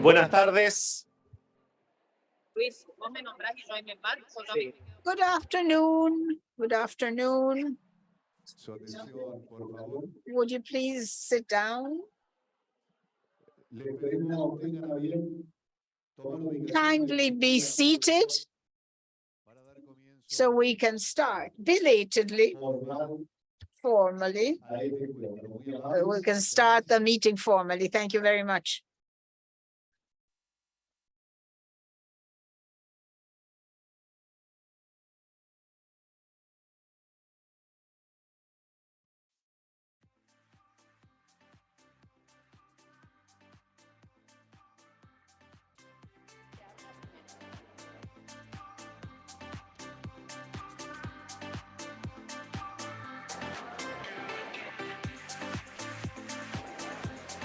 Buenas tardes. Sí. Good afternoon. Good afternoon. Would you please sit down? Kindly be seated so we can start belatedly, formally. We can start the meeting formally. Thank you very much.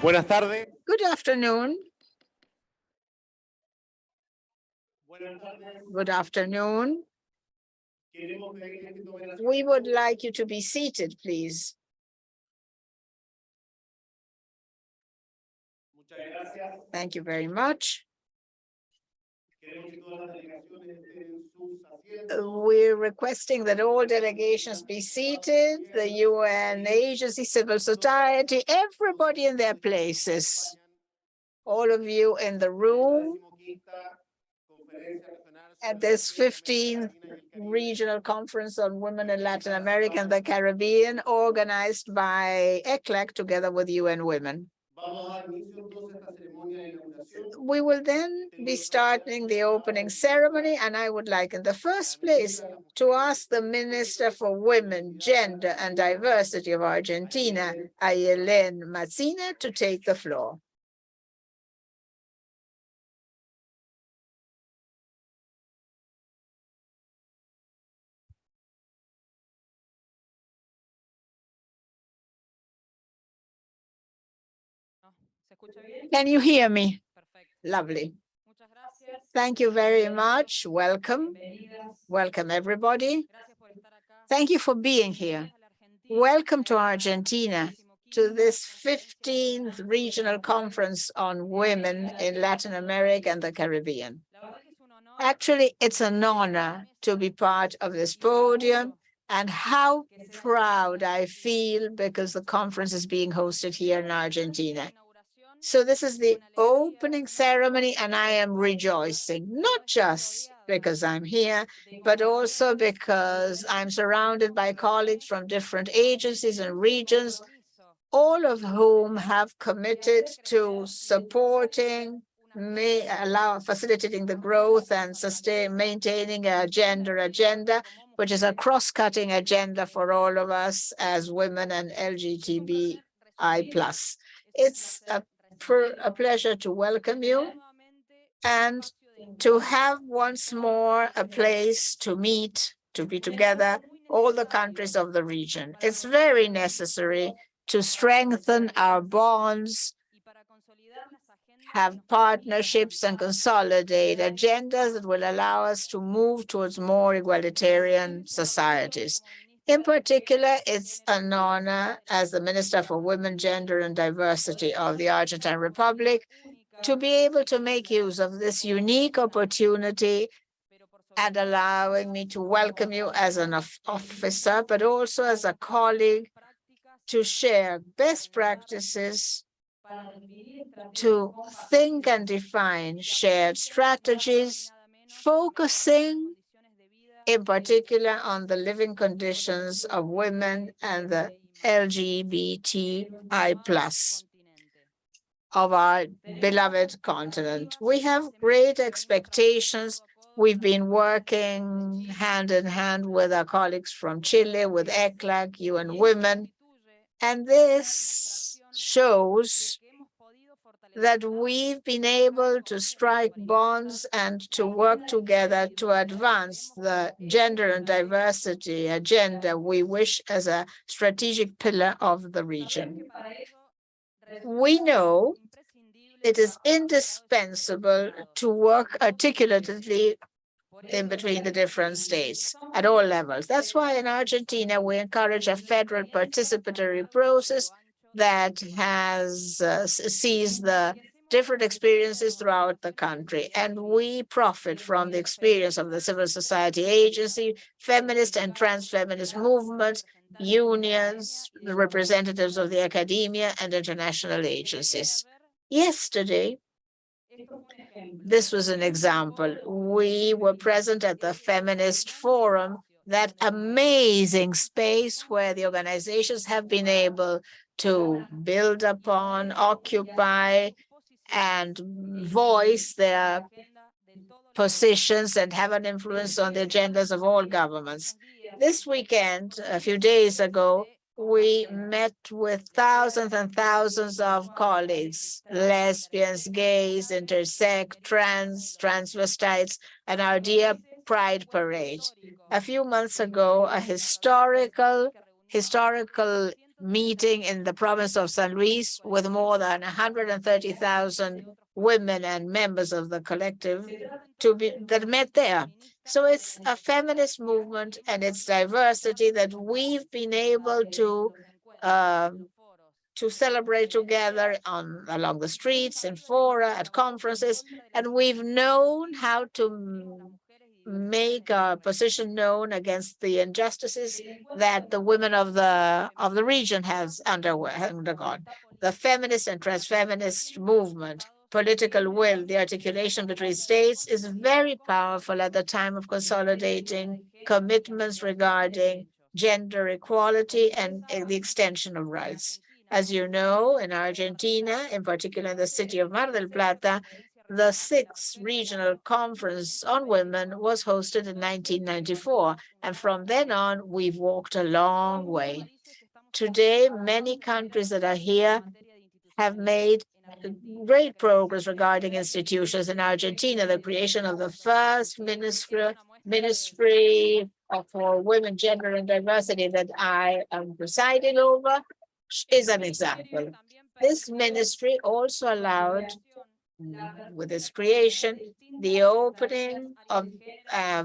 Buenas tardes. Good afternoon. Good afternoon. We would like you to be seated, please. Thank you very much. We're requesting that all delegations be seated, the UN agency, civil society, everybody in their places. All of you in the room at this 15th Regional Conference on Women in Latin America and the Caribbean, organized by ECLAC together with UN Women. We will then be starting the opening ceremony, and I would like in the first place to ask the Minister for Women, Gender and Diversity of Argentina, Ayelen Mazzina, to take the floor. Can you hear me? Lovely. Thank you very much. Welcome. Welcome, everybody. Thank you for being here. Welcome to Argentina, to this 15th Regional Conference on Women in Latin America and the Caribbean. Actually, it's an honor to be part of this podium, and how proud I feel because the conference is being hosted here in Argentina. So this is the opening ceremony, and I am rejoicing, not just because I'm here, but also because I'm surrounded by colleagues from different agencies and regions, all of whom have committed to supporting, facilitating the growth and maintaining a gender agenda, which is a cross-cutting agenda for all of us as women and LGBTI+. It's a pleasure to welcome you and to have once more a place to meet, to be together, all the countries of the region. It's very necessary to strengthen our bonds, have partnerships, and consolidate agendas that will allow us to move towards more egalitarian societies. In particular, it's an honor as the Minister for Women, Gender and Diversity of the Argentine Republic to be able to make use of this unique opportunity and allowing me to welcome you as an officer, but also as a colleague, to share best practices, to think and define shared strategies, focusing in particular on the living conditions of women and the LGBTI+ of our beloved continent. We have great expectations. We've been working hand in hand with our colleagues from Chile, with ECLAC, UN Women, and this shows that we've been able to strike bonds and to work together to advance the gender and diversity agenda we wish as a strategic pillar of the region. We know it is indispensable to work articulately in between the different states at all levels. That's why in Argentina, we encourage a federal participatory process that has sees the different experiences throughout the country, and we profit from the experience of the civil society agency, feminist and trans-feminist movements, unions, the representatives of the academia, and international agencies. Yesterday, this was an example. We were present at the Feminist Forum, that amazing space where the organizations have been able to build upon, occupy, and voice their positions and have an influence on the agendas of all governments. This weekend, a few days ago, we met with thousands and thousands of colleagues, lesbians, gays, intersex, transvestites, and our dear Pride Parade. A few months ago, a historical meeting in the province of San Luis with more than 130,000 women and members of the collective that met there. So it's a feminist movement and its diversity that we've been able to celebrate together along the streets, in fora, at conferences, and we've known how to make our position known against the injustices that the women of the region has undergone. The feminist and trans-feminist movement, political will, the articulation between states is very powerful at the time of consolidating commitments regarding gender equality and the extension of rights. As you know, in Argentina, in particular in the city of Mar del Plata, the 6th Regional Conference on Women was hosted in 1994, and from then on, we've walked a long way. Today, many countries that are here have made great progress regarding institutions. In Argentina, the creation of the first ministry for women, gender, and diversity that I am presiding over is an example. This ministry also allowed, with its creation, the opening of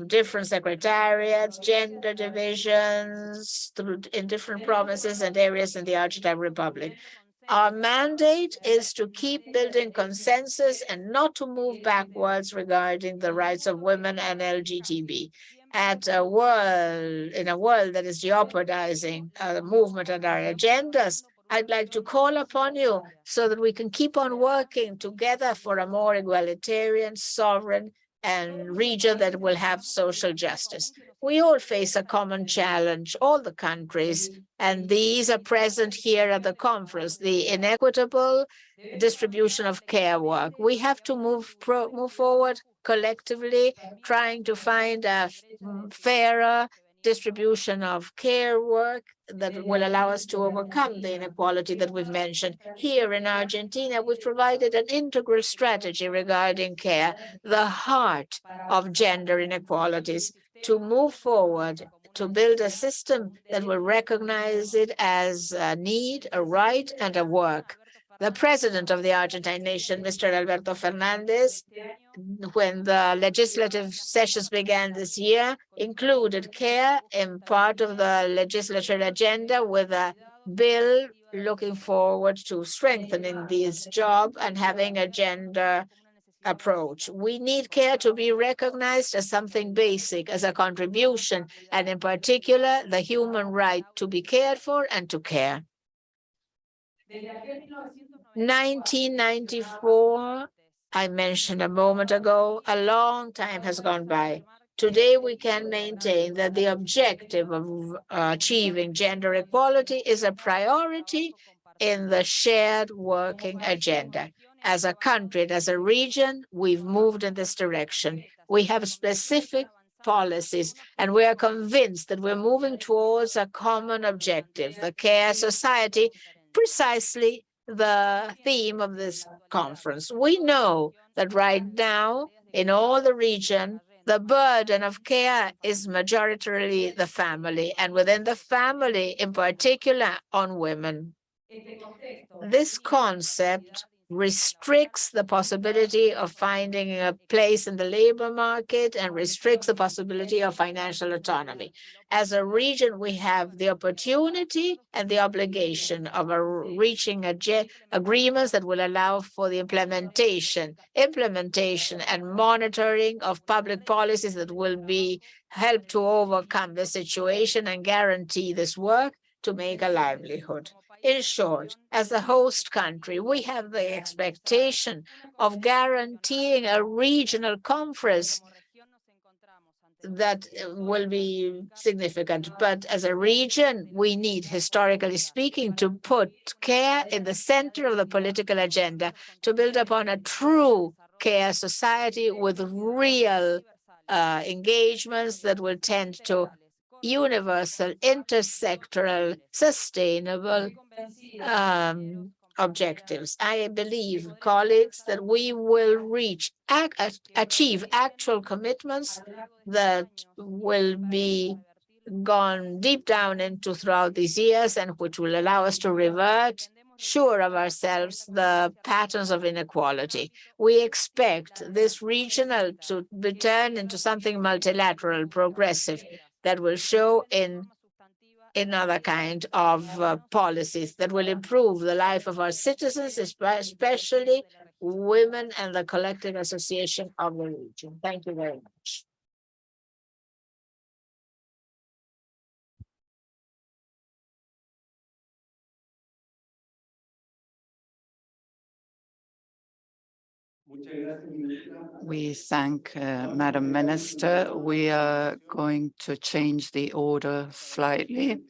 different secretariats, gender divisions in different provinces and areas in the Argentine Republic. Our mandate is to keep building consensus and not to move backwards regarding the rights of women and LGTB. In a world that is jeopardizing the movement and our agendas, I'd like to call upon you so that we can keep on working together for a more egalitarian, sovereign, and region that will have social justice. We all face a common challenge, all the countries, and these are present here at the conference, the inequitable distribution of care work. We have to move forward collectively, trying to find a fairer distribution of care work that will allow us to overcome the inequality that we've mentioned. Here in Argentina, we've provided an integral strategy regarding care, the heart of gender inequalities, to move forward, to build a system that will recognize it as a need, a right, and a work. The president of the Argentine nation, Mr. Alberto Fernandez, when the legislative sessions began this year, included care in part of the legislature agenda with a bill looking forward to strengthening this job and having a gender approach. We need care to be recognized as something basic, as a contribution, and in particular, the human right to be cared for and to care. 1994, I mentioned a moment ago, a long time has gone by. Today, we can maintain that the objective of achieving gender equality is a priority in the shared working agenda. As a country, as a region, we've moved in this direction. We have specific policies, and we are convinced that we're moving towards a common objective, the care society, precisely the theme of this conference. We know that right now, in all the region, the burden of care is majoritarily the family, and within the family, in particular, on women. This concept restricts the possibility of finding a place in the labor market and restricts the possibility of financial autonomy. As a region, we have the opportunity and the obligation of reaching agreements that will allow for the implementation and monitoring of public policies that will be help to overcome the situation and guarantee this work to make a livelihood. In short, as the host country, we have the expectation of guaranteeing a regional conference that will be significant. But as a region, we need, historically speaking, to put care in the center of the political agenda, to build upon a true care society with real engagements that will tend to universal, intersectoral, sustainable objectives. I believe, colleagues, that we will achieve actual commitments that will be gone deep down into throughout these years and which will allow us to revert, sure of ourselves, the patterns of inequality. We expect this regional to turn into something multilateral, progressive, that will show in another kind of policies that will improve the life of our citizens, especially women and the collective association of the region. Thank you very much. We thank Madam Minister. We are going to change the order slightly,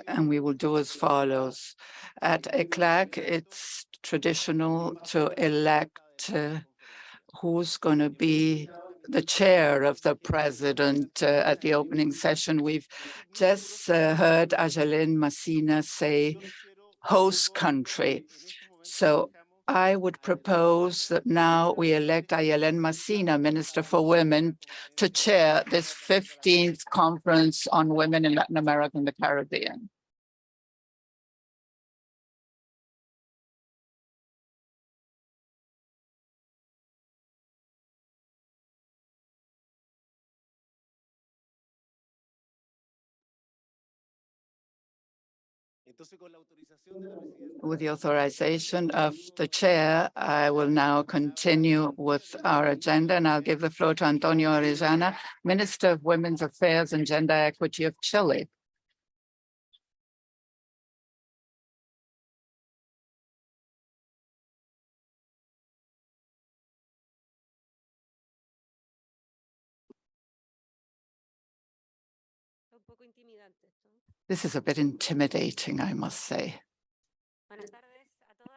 and we will do as follows. At ECLAC, it's traditional to elect who's going to be the chair of the president at the opening session. We've just heard Ayelen Massina say host country. So I would propose that now we elect Ayelen Massina, Minister for Women, to chair this 15th Conference on Women in Latin America and the Caribbean. With the authorization of the chair, I will now continue with our agenda, and I'll give the floor to Antonio Orellana, Minister of Women's Affairs and Gender Equity of Chile. This is a bit intimidating, I must say.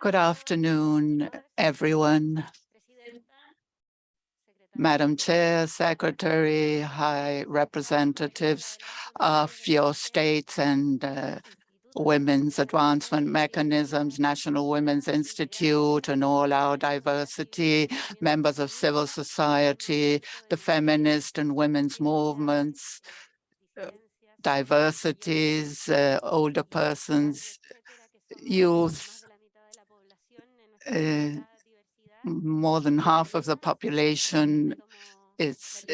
Good afternoon, everyone. Madam Chair, Secretary, High Representatives of your states and women's advancement mechanisms, National Women's Institute, and all our diversity, members of civil society, the feminist and women's movements, diversities, older persons, youth, more than half of the population is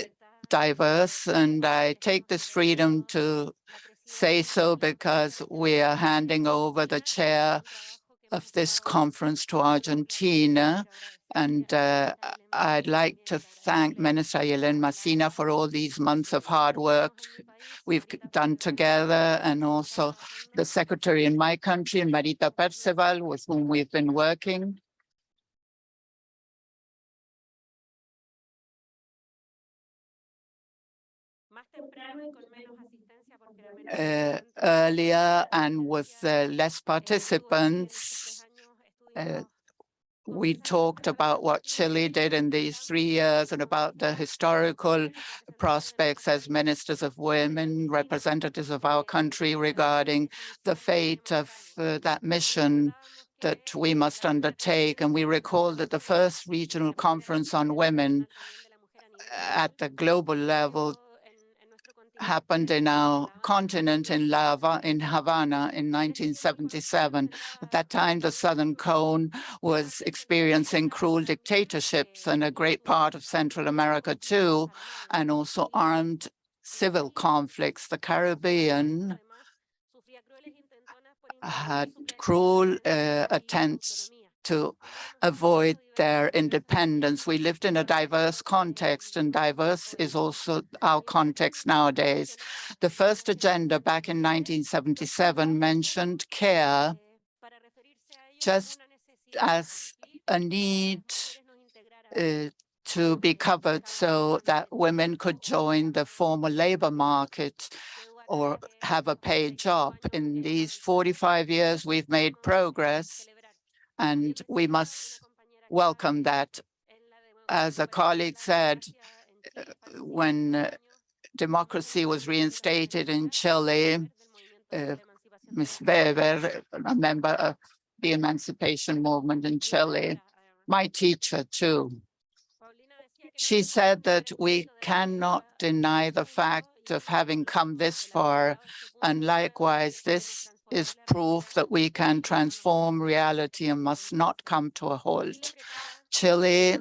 diverse, and I take this freedom to say so because we are handing over the chair of this conference to Argentina. And I'd like to thank Minister Ayelen Massina for all these months of hard work we've done together, and also the secretary in my country, Marita Perceval, with whom we've been working. Earlier and with less participants, we talked about what Chile did in these 3 years and about the historical prospects as ministers of women, representatives of our country, regarding the fate of that mission that we must undertake. And we recall that the first regional conference on women at the global level happened in our continent in Havana in 1977. At that time, the Southern Cone was experiencing cruel dictatorships, and a great part of Central America too, and also armed civil conflicts. The Caribbean had cruel attempts to avoid their independence. We lived in a diverse context, and diverse is also our context nowadays. The first agenda back in 1977 mentioned care just as a need to be covered so that women could join the formal labor market or have a paid job. In these 45 years, we've made progress, and we must welcome that. As a colleague said, when democracy was reinstated in Chile, Ms. Weber, a member of the emancipation movement in Chile, my teacher too, she said that we cannot deny the fact of having come this far, and likewise, this is proof that we can transform reality and must not come to a halt. Chile,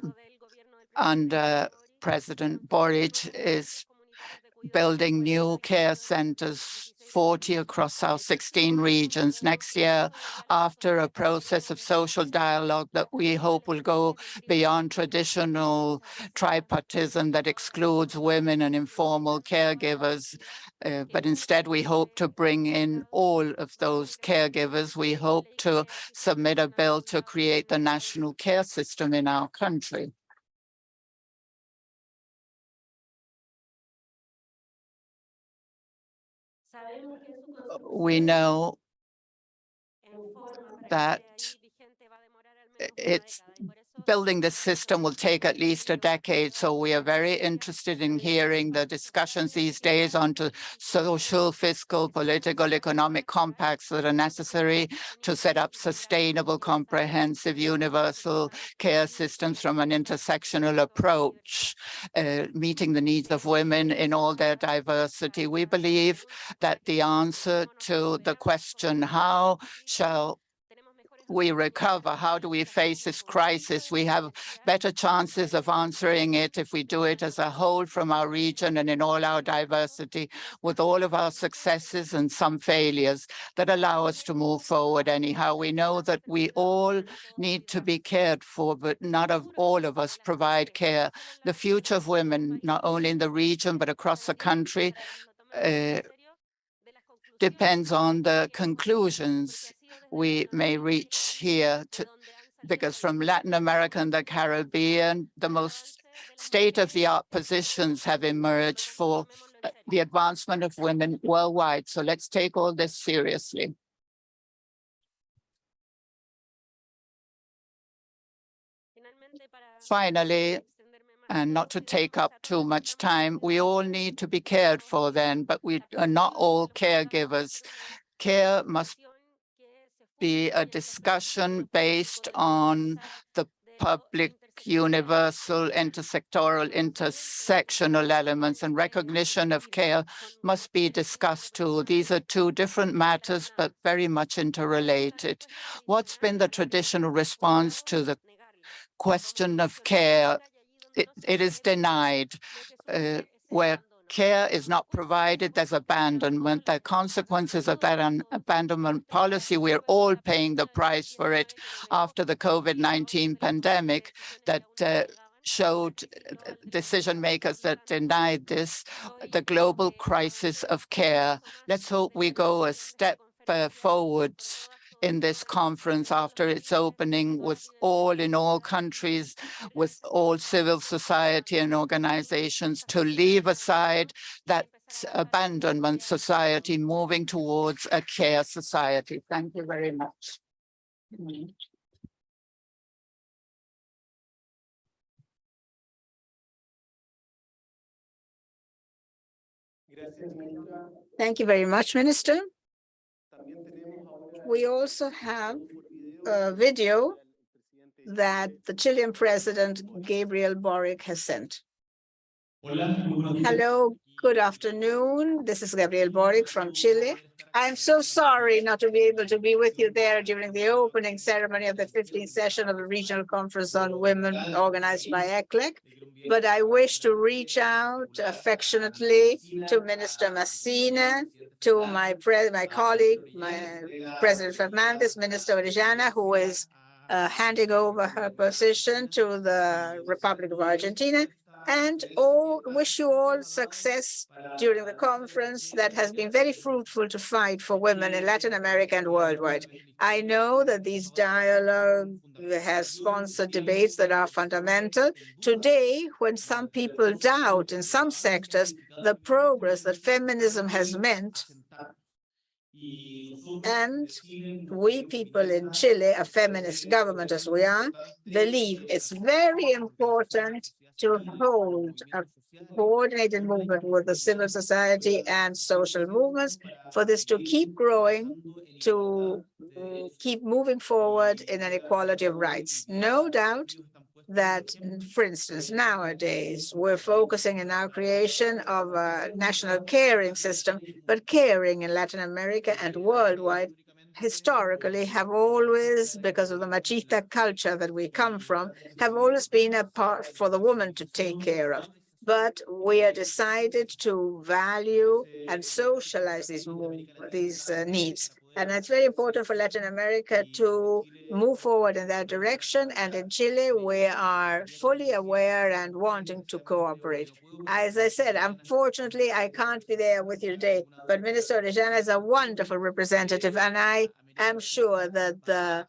under President Boric, is building new care centers, 40 across our 16 regions next year, after a process of social dialogue that we hope will go beyond traditional tripartism that excludes women and informal caregivers. But instead, we hope to bring in all of those caregivers. We hope to submit a bill to create the national care system in our country. We know that building the system will take at least a decade. So we are very interested in hearing the discussions these days onto social, fiscal, political, economic compacts that are necessary to set up sustainable, comprehensive, universal care systems from an intersectional approach, meeting the needs of women in all their diversity. We believe that the answer to the question, how shall we recover? How do we face this crisis? We have better chances of answering it if we do it as a whole from our region and in all our diversity, with all of our successes and some failures that allow us to move forward anyhow. We know that we all need to be cared for, but not all of us provide care. The future of women, not only in the region, but across the country, depends on the conclusions we may reach here, because from Latin America and the Caribbean, the most state-of-the-art positions have emerged for the advancement of women worldwide. So let's take all this seriously. Finally, and not to take up too much time, we all need to be cared for then, but we are not all caregivers. Care must be a discussion based on the public, universal, intersectoral, intersectional elements, and recognition of care must be discussed too. These are two different matters, but very much interrelated. What's been the traditional response to the question of care? It is denied. Where care is not provided, there's abandonment. The consequences of that abandonment policy, we're all paying the price for it after the COVID-19 pandemic that showed decision makers that denied this, the global crisis of care. Let's hope we go a step forward in this conference after its opening, with all in all countries, with all civil society and organizations, to leave aside that abandonment society, moving towards a care society. Thank you very much. Thank you very much, Minister. We also have a video that the Chilean President Gabriel Boric has sent. Hello, Good afternoon. This is Gabriel Boric from Chile. I'm so sorry not to be able to be with you there during the opening ceremony of the 15th session of the Regional Conference on Women organized by ECLEC, but I wish to reach out affectionately to Minister Messina, to my colleague, my President Fernandez, Minister Orellana, who is handing over her position to the Republic of Argentina, and wish you all success during the conference that has been very fruitful to fight for women in Latin America and worldwide. I know that these dialogue has sponsored debates that are fundamental. Today, when some people doubt in some sectors the progress that feminism has meant, and we people in Chile, a feminist government as we are, believe it's very important to hold a coordinated movement with the civil society and social movements for this to keep growing, to keep moving forward in an equality of rights. No doubt that, for instance, nowadays, we're focusing in our creation of a national caring system, but caring in Latin America and worldwide historically have always, because of the machista culture that we come from, have always been a part for the woman to take care of. But we are decided to value and socialize these needs. And it's very important for Latin America to move forward in that direction. And in Chile, we are fully aware and wanting to cooperate. As I said, unfortunately, I can't be there with you today, but Minister Orellana is a wonderful representative, and I am sure that the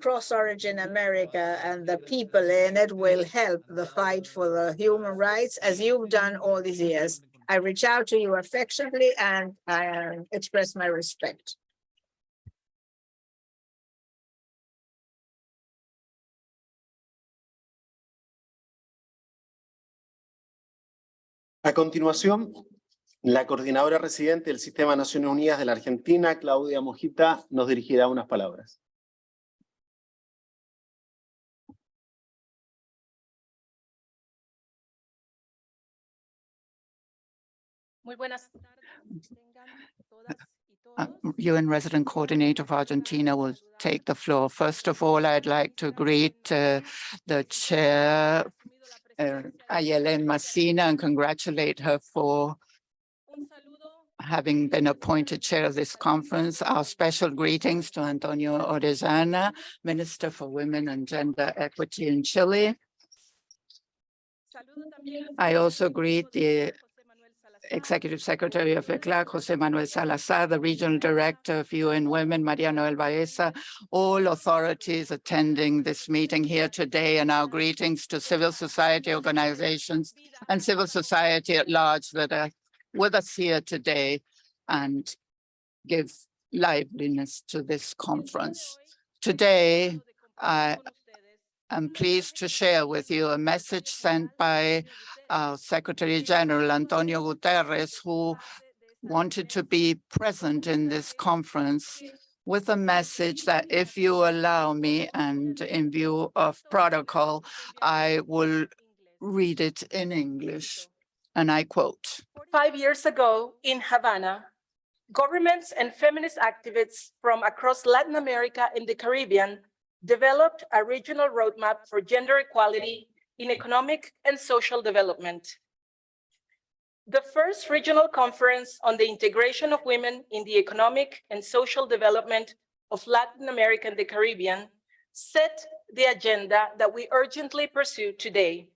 cross-origin America and the people in it will help the fight for the human rights, as you've done all these years. I reach out to you affectionately and I express my respect. A continuación, la coordinadora residente del Sistema de Naciones Unidas de la Argentina, Claudia Mojita, nos dirigirá unas palabras. Muy buenas UN Resident Coordinator of Argentina will take the floor. First of all, I'd like to greet the chair, Ayelen Messina, and congratulate her for having been appointed chair of this conference. Our special greetings to Antonio Orellana, Minister for Women and Gender Equity in Chile. I also greet the Executive Secretary of ECLEC, José Manuel Salazar, the Regional Director of UN Women, Maria Noel Baeza, all authorities attending this meeting here today, and our greetings to civil society organizations and civil society at large that are with us here today and give liveliness to this conference. Today, I am pleased to share with you a message sent by our Secretary General, Antonio Guterres, who wanted to be present in this conference with a message that, if you allow me and in view of protocol, I will read it in English, and I quote. 5 years ago in Havana, governments and feminist activists from across Latin America and the Caribbean developed a regional roadmap for gender equality in economic and social development. The first regional conference on the integration of women in the economic and social development of Latin America and the Caribbean set the agenda that we urgently pursue today.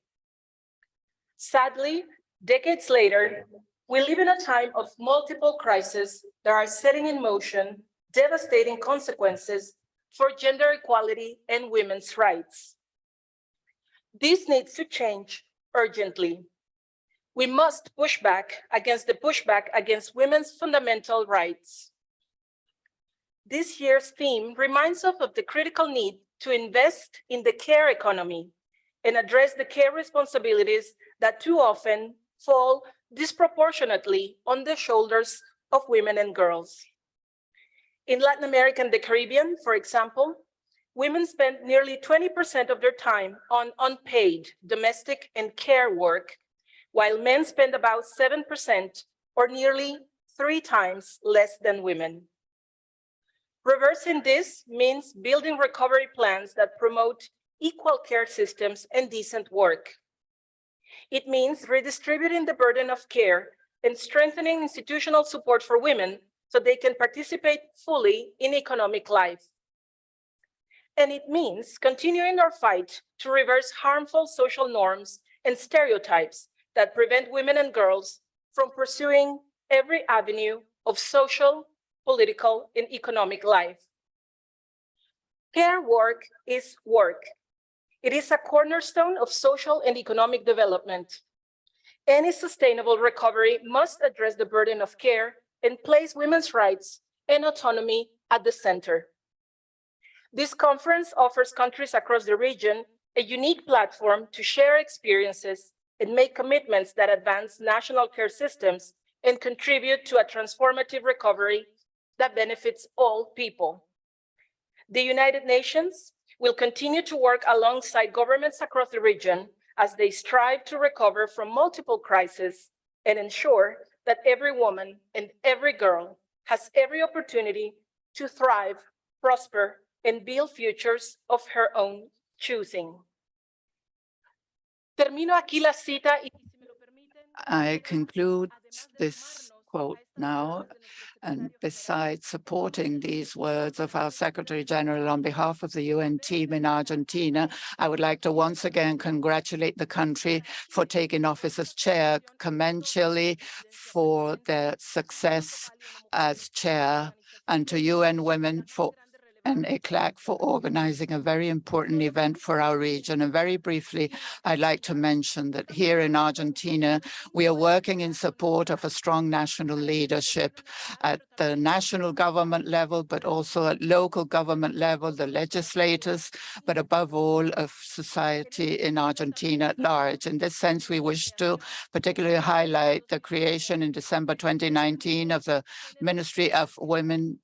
Sadly, decades later, we live in a time of multiple crises that are setting in motion devastating consequences for gender equality and women's rights. This needs to change urgently. We must push back against the pushback against women's fundamental rights. This year's theme reminds us of the critical need to invest in the care economy and address the care responsibilities that too often fall disproportionately on the shoulders of women and girls. In Latin America and the Caribbean, for example, women spend nearly 20% of their time on unpaid domestic and care work, while men spend about 7% or nearly 3 times less than women. Reversing this means building recovery plans that promote equal care systems and decent work. It means redistributing the burden of care and strengthening institutional support for women so they can participate fully in economic life. And it means continuing our fight to reverse harmful social norms and stereotypes that prevent women and girls from pursuing every avenue of social, political, and economic life. Care work is work. It is a cornerstone of social and economic development. Any sustainable recovery must address the burden of care and place women's rights and autonomy at the center. This conference offers countries across the region a unique platform to share experiences and make commitments that advance national care systems and contribute to a transformative recovery that benefits all people. The United Nations will continue to work alongside governments across the region as they strive to recover from multiple crises and ensure that every woman and every girl has every opportunity to thrive, prosper, and build futures of her own choosing. Termino aquí la cita y, si me lo permiten, I conclude this quote now, and besides supporting these words of our Secretary General on behalf of the UN team in Argentina, I would like to once again congratulate the country for taking office as chair, commend Chile for their success as chair, and to UN Women and ECLAC for organizing a very important event for our region. And very briefly, I'd like to mention that here in Argentina, we are working in support of a strong national leadership at the national government level, but also at local government level, the legislators, but above all of society in Argentina at large. In this sense, we wish to particularly highlight the creation in December 2019 of the Ministry of Women,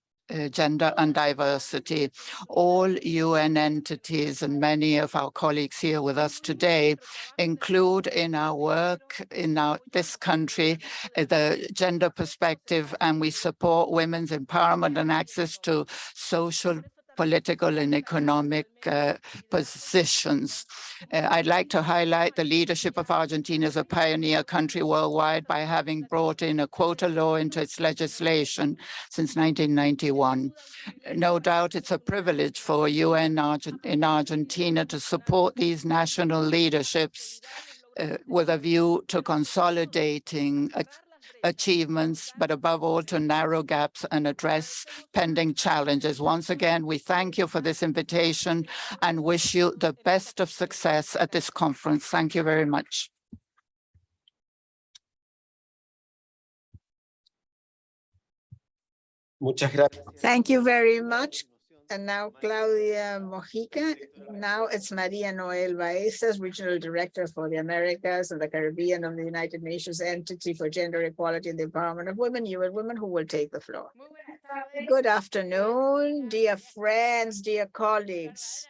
Gender and Diversity. All UN entities and many of our colleagues here with us today include in our work in this country the gender perspective, and we support women's empowerment and access to social, political and economic positions. I'd like to highlight the leadership of Argentina as a pioneer country worldwide by having brought in a quota law into its legislation since 1991. No doubt it's a privilege for UN in Argentina to support these national leaderships with a view to consolidating achievements, but above all to narrow gaps and address pending challenges. Once again, we thank you for this invitation and wish you the best of success at this conference. Thank you very much. Muchas gracias. Thank you very much. And now Claudia Mojica. Now it's Maria Noel Baezas, Regional Director for the Americas and the Caribbean of the United Nations Entity for Gender Equality and the Empowerment of Women, UN Women, who will take the floor. Good afternoon, dear friends, dear colleagues.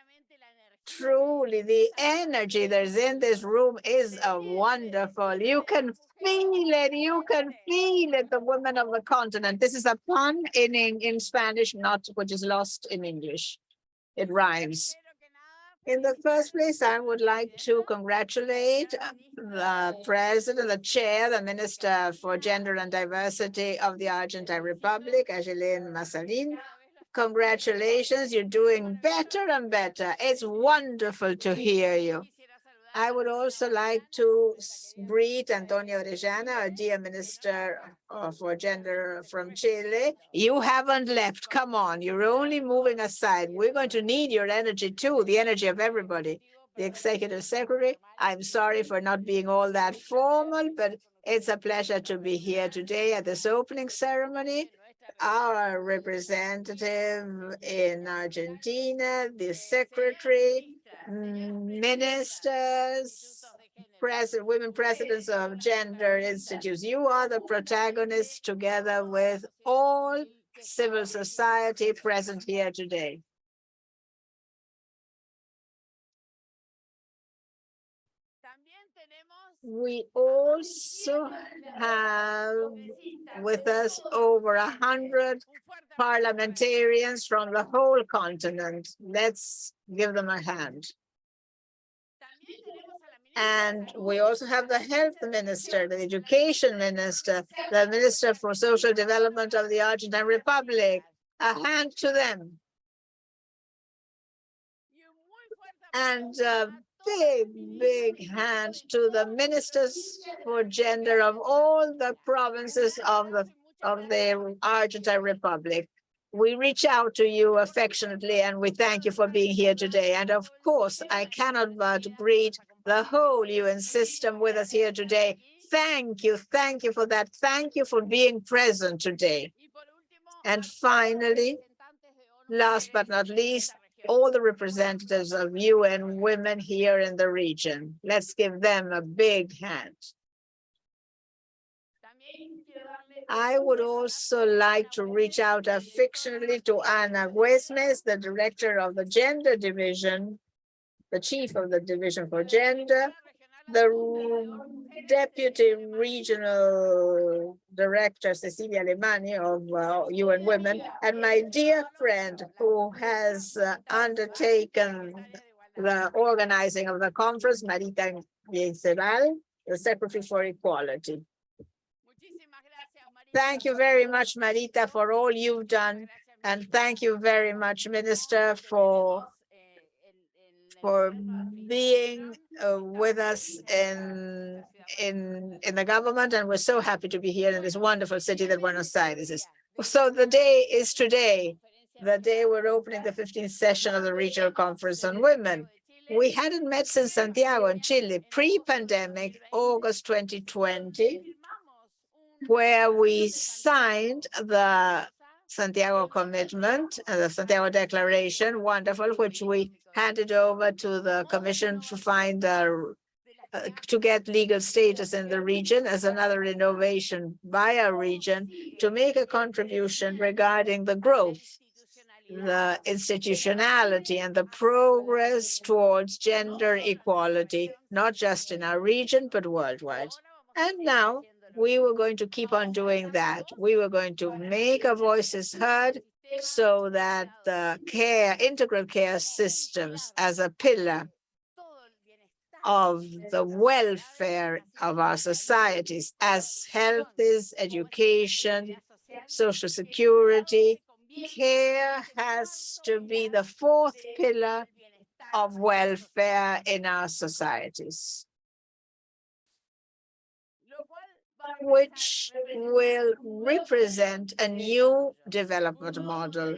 Truly, the energy that's in this room is wonderful. You can feel it. You can feel it, the women of the continent. This is a pun in Spanish, not which is lost in English. It rhymes. In the first place, I would like to congratulate the president, the chair, the Minister for Gender and Diversity of the Argentine Republic, Angeline Massalin. Congratulations, you're doing better and better. It's wonderful to hear you. I would also like to greet Antonio Orellana, our dear Minister for Gender from Chile. You haven't left. Come on, you're only moving aside. We're going to need your energy too, the energy of everybody. The Executive Secretary, I'm sorry for not being all that formal, but it's a pleasure to be here today at this opening ceremony. Our representative in Argentina, the secretary, ministers, women presidents of gender institutes. You are the protagonists together with all civil society present here today. We also have with us over 100 parliamentarians from the whole continent. Let's give them a hand. And we also have the health minister, the education minister, the minister for social development of the Argentine Republic. A hand to them. And a big hand to the ministers for gender of all the provinces of the Argentine Republic. We reach out to you affectionately and we thank you for being here today. And of course, I cannot but greet the whole UN system with us here today. Thank you for that. Thank you for being present today. And finally, last but not least, all the representatives of UN women here in the region. Let's give them a big hand. I would also like to reach out affectionately to Ana Güesmes, the director of the Gender Division, the chief of the Division for Gender, the Deputy Regional Director, Cecilia Alemani of UN Women, and my dear friend who has undertaken the organizing of the conference, Marita Vieiceval, the Secretary for Equality. Thank you very much, Marita, for all you've done. And thank you very much, Minister, for being with us in the government. And we're so happy to be here in this wonderful city that Buenos Aires is. So the day is today, the day we're opening the 15th session of the Regional Conference on Women. We hadn't met since Santiago in Chile, pre-pandemic, August 2020, where we signed the Santiago Commitment, the Santiago Declaration, wonderful, which we handed over to the Commission to find to get legal status in the region as another innovation by our region to make a contribution regarding the growth, the institutionality, and the progress towards gender equality, not just in our region, but worldwide. And now, we were going to keep on doing that. We were going to make our voices heard so that the integral care systems as a pillar of the welfare of our societies, as health is, education, social security, care has to be the fourth pillar of welfare in our societies, which will represent a new development model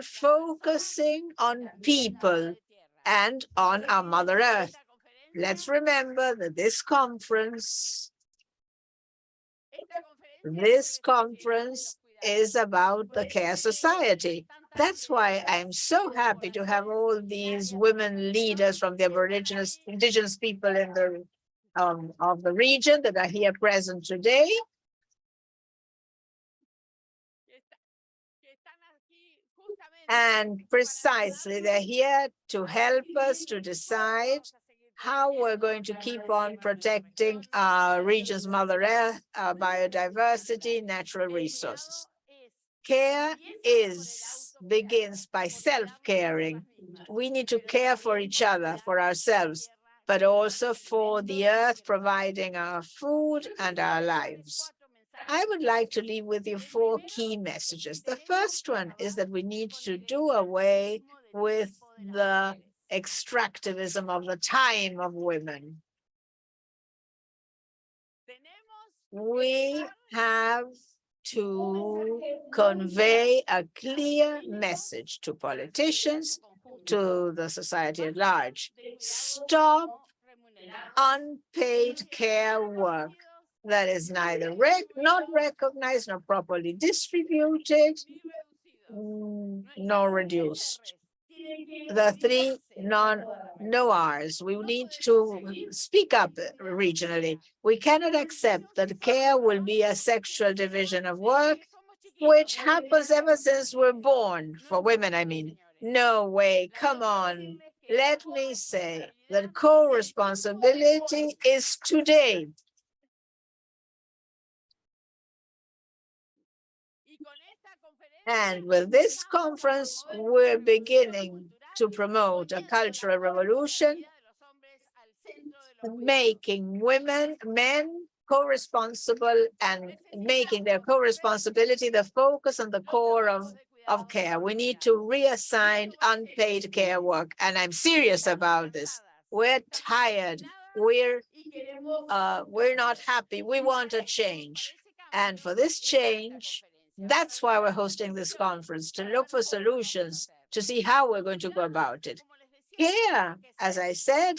focusing on people and on our Mother Earth. Let's remember that this conference is about the care society. That's why I'm so happy to have all these women leaders from the indigenous people in the of the region that are here present today. And precisely, they're here to help us to decide how we're going to keep on protecting our region's Mother Earth, our biodiversity, natural resources. Care begins by self-caring. We need to care for each other, for ourselves, but also for the earth providing our food and our lives. I would like to leave with you 4 key messages. The first one is that we need to do away with the extractivism of the time of women. We have to convey a clear message to politicians, to the society at large. Stop unpaid care work that is neither not recognized, nor properly distributed, nor reduced. The 3 no R's. We need to speak up regionally. We cannot accept that care will be a sexual division of work, which happens ever since we're born, for women, I mean. No way, come on. let me say that co-responsibility is today. And with this conference, we're beginning to promote a cultural revolution, making men co-responsible and making their co-responsibility the focus and the core of care. We need to reassign unpaid care work. And I'm serious about this. We're tired. We're not happy. We want a change. And for this change, that's why we're hosting this conference, to look for solutions, to see how we're going to go about it. Care, as I said,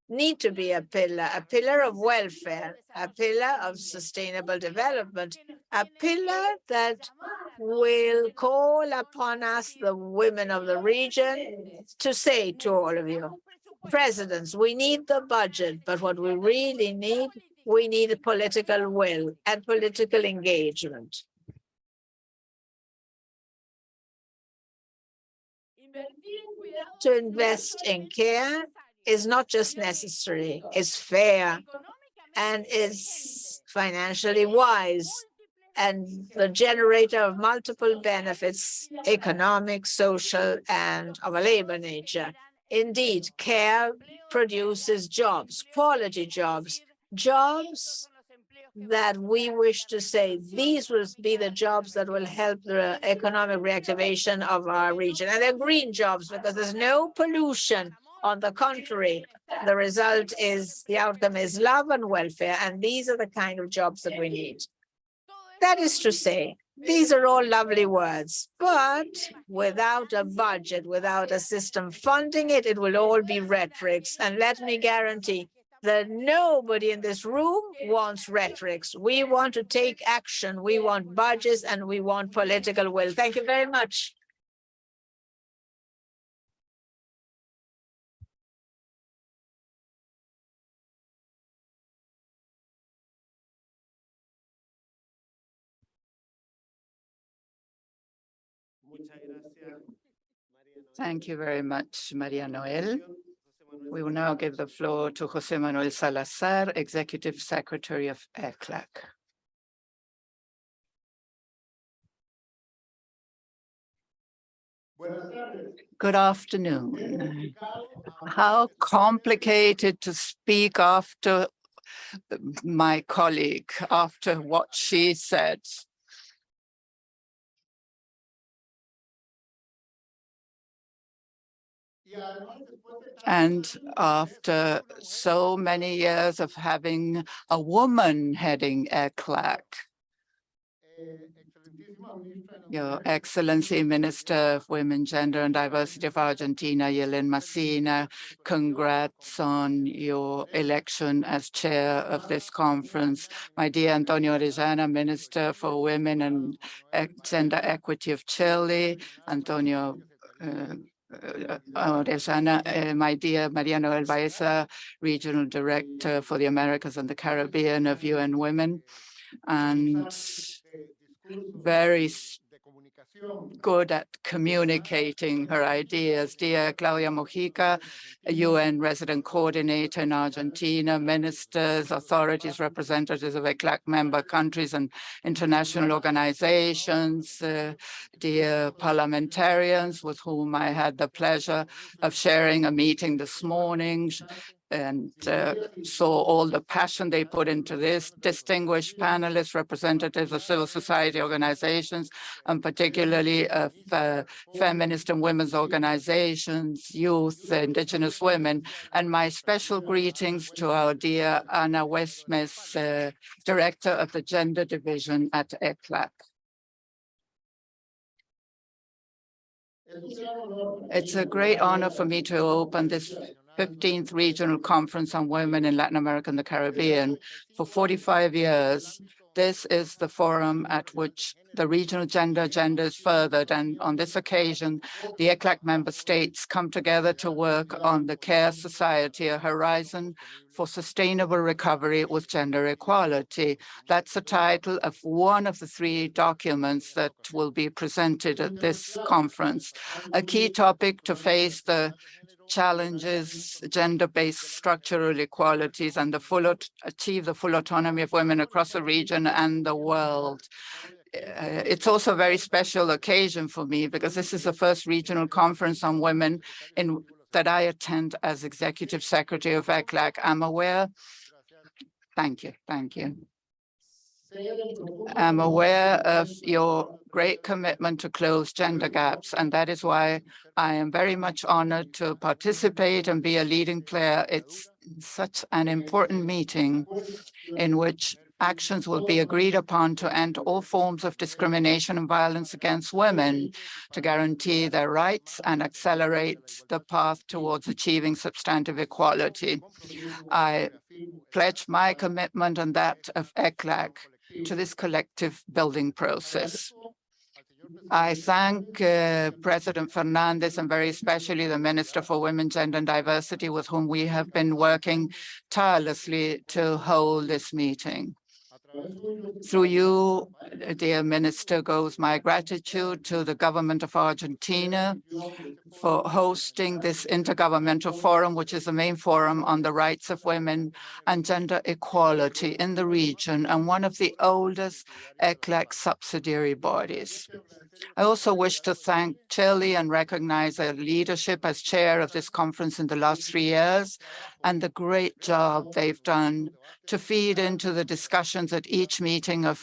need to be a pillar of welfare, a pillar of sustainable development, a pillar that will call upon us, the women of the region, to say to all of you, presidents, we need the budget, but what we really need, we need political will and political engagement. To invest in care is not just necessary, it's fair and it's financially wise and the generator of multiple benefits, economic, social, and of a labor nature. Indeed, care produces jobs, quality jobs, jobs that we wish to say these will be the jobs that will help the economic reactivation of our region. And they're green jobs because there's no pollution. On the contrary, the result is, the outcome is love and welfare. And these are the kind of jobs that we need. That is to say, these are all lovely words, but without a budget, without a system funding it, it will all be rhetorics. And let me guarantee that nobody in this room wants rhetorics. We want to take action. We want budgets and we want political will. Thank you very much. Thank you very much, Maria Noel. We will now give the floor to José Manuel Salazar, Executive Secretary of ECLAC. Good afternoon. How complicated to speak after my colleague, after what she said. And after so many years of having a woman heading ECLAC, Your Excellency, Minister of Women, Gender and Diversity of Argentina, Yelén Massina, congrats on your election as chair of this conference. My dear Antonio Orellana, Minister for Women and Gender Equity of Chile, Antonio Orellana, my dear Maria Noel Baeza, Regional Director for the Americas and the Caribbean of UN Women, and very good at communicating her ideas. Dear Claudia Mojica, a UN resident coordinator in Argentina, ministers, authorities, representatives of ECLAC member countries and international organizations, dear parliamentarians with whom I had the pleasure of sharing a meeting this morning, and saw all the passion they put into this, distinguished panelists, representatives of civil society organizations, and particularly of feminist and women's organizations, youth, indigenous women, and my special greetings to our dear Anna Westmith, Director of the Gender Division at ECLAC. It's a great honor for me to open this 15th Regional Conference on Women in Latin America and the Caribbean. For 45 years, this is the forum at which the regional gender agenda is furthered, and on this occasion, the ECLAC member states come together to work on the Care Society, a horizon for sustainable recovery with gender equality. That's the title of one of the 3 documents that will be presented at this conference. A key topic to face the challenges gender-based structural equalities and achieve the full autonomy of women across the region and the world. It's also a very special occasion for me because this is the first regional conference on women that I attend as Executive Secretary of ECLAC. I'm aware. Thank you. I'm aware of your great commitment to close gender gaps, and that is why I am very much honored to participate and be a leading player. It's such an important meeting in which actions will be agreed upon to end all forms of discrimination and violence against women, to guarantee their rights and accelerate the path towards achieving substantive equality. I pledge my commitment and that of ECLAC to this collective building process. I thank President Fernandez and very especially the Minister for Women, Gender and Diversity, with whom we have been working tirelessly to hold this meeting. Through you, dear Minister, goes my gratitude to the government of Argentina for hosting this intergovernmental forum, which is the main forum on the rights of women and gender equality in the region and one of the oldest ECLAC subsidiary bodies. I also wish to thank Chile and recognize their leadership as chair of this conference in the last 3 years and the great job they've done to feed into the discussions at each meeting of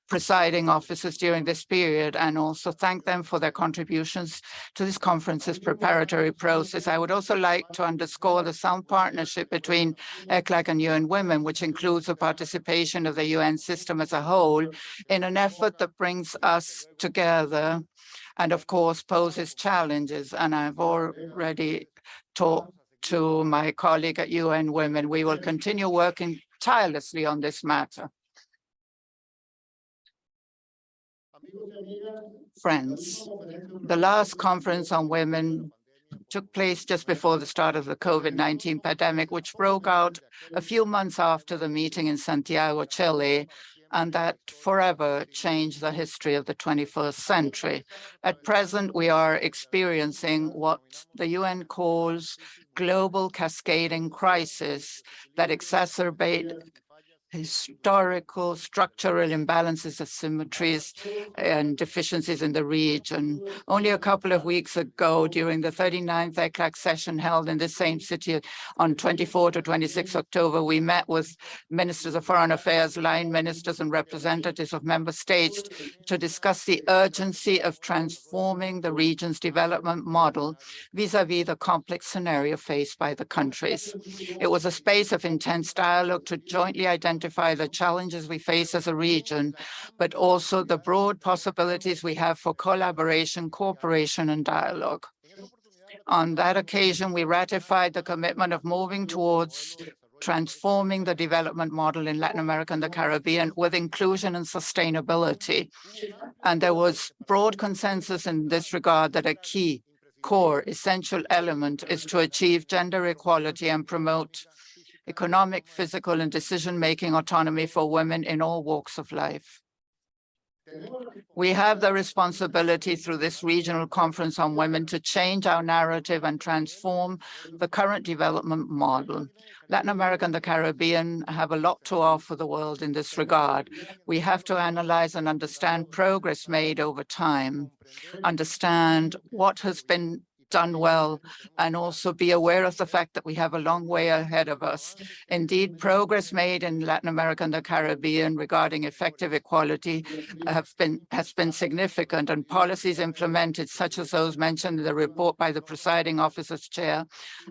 presiding officers during this period, and also thank them for their contributions to this conference's preparatory process. I would also like to underscore the sound partnership between ECLAC and UN Women, which includes the participation of the UN system as a whole in an effort that brings us together and, of course, poses challenges. And I've already talked to my colleague at UN Women. We will continue working tirelessly on this matter. Friends, the last conference on women took place just before the start of the COVID-19 pandemic, which broke out a few months after the meeting in Santiago, Chile, and that forever changed the history of the 21st century. At present, we are experiencing what the UN calls global cascading crisis that exacerbate historical structural imbalances, asymmetries, and deficiencies in the region. Only a couple of weeks ago, during the 39th ECLAC session held in this same city on 24 to 26 October, we met with ministers of foreign affairs, line ministers, and representatives of member states to discuss the urgency of transforming the region's development model vis-à-vis the complex scenario faced by the countries. It was a space of intense dialogue to jointly identify the challenges we face as a region, but also the broad possibilities we have for collaboration, cooperation, and dialogue. On that occasion, we ratified the commitment of moving towards transforming the development model in Latin America and the Caribbean with inclusion and sustainability. And there was broad consensus in this regard that a key, core, essential element is to achieve gender equality and promote economic, physical, and decision-making autonomy for women in all walks of life. We have the responsibility through this regional conference on women to change our narrative and transform the current development model. Latin America and the Caribbean have a lot to offer the world in this regard. We have to analyze and understand progress made over time, understand what has been done well, and also be aware of the fact that we have a long way ahead of us. Indeed, progress made in Latin America and the Caribbean regarding effective equality has been significant, and policies implemented, such as those mentioned in the report by the presiding officer's chair,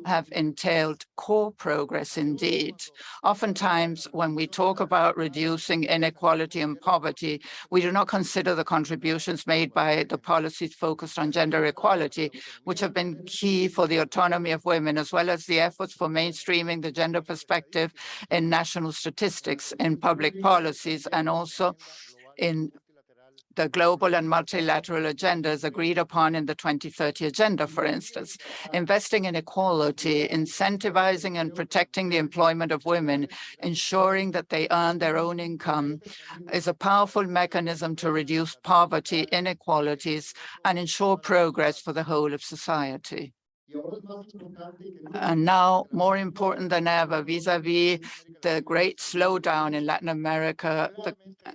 have entailed core progress indeed. Oftentimes, when we talk about reducing inequality and poverty, we do not consider the contributions made by the policies focused on gender equality, which have been key for the autonomy of women, as well as the efforts for mainstreaming the gender perspective in national statistics, in public policies, and also in the global and multilateral agendas agreed upon in the 2030 Agenda, for instance. Investing in equality, incentivizing and protecting the employment of women, ensuring that they earn their own income, is a powerful mechanism to reduce poverty, inequalities, and ensure progress for the whole of society. And now, more important than ever, vis-a-vis the great slowdown in Latin America,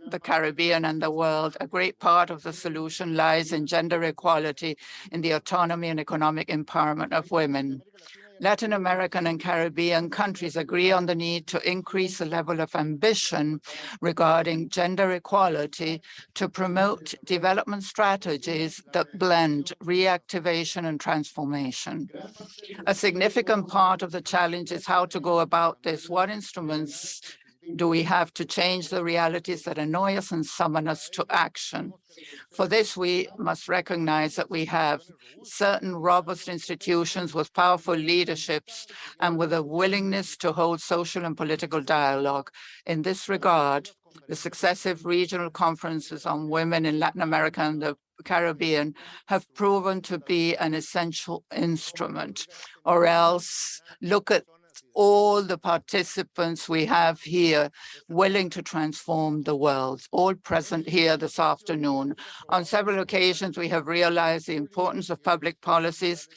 the Caribbean, and the world, a great part of the solution lies in gender equality, in the autonomy and economic empowerment of women. Latin American and Caribbean countries agree on the need to increase the level of ambition regarding gender equality to promote development strategies that blend reactivation and transformation. A significant part of the challenge is how to go about this. What instruments do we have to change the realities that annoy us and summon us to action? For this, we must recognize that we have certain robust institutions with powerful leaderships and with a willingness to hold social and political dialogue. In this regard, the successive regional conferences on women in Latin America and the Caribbean have proven to be an essential instrument, or else look at all the participants we have here willing to transform the world, all present here this afternoon. On several occasions, we have realized the importance of public policies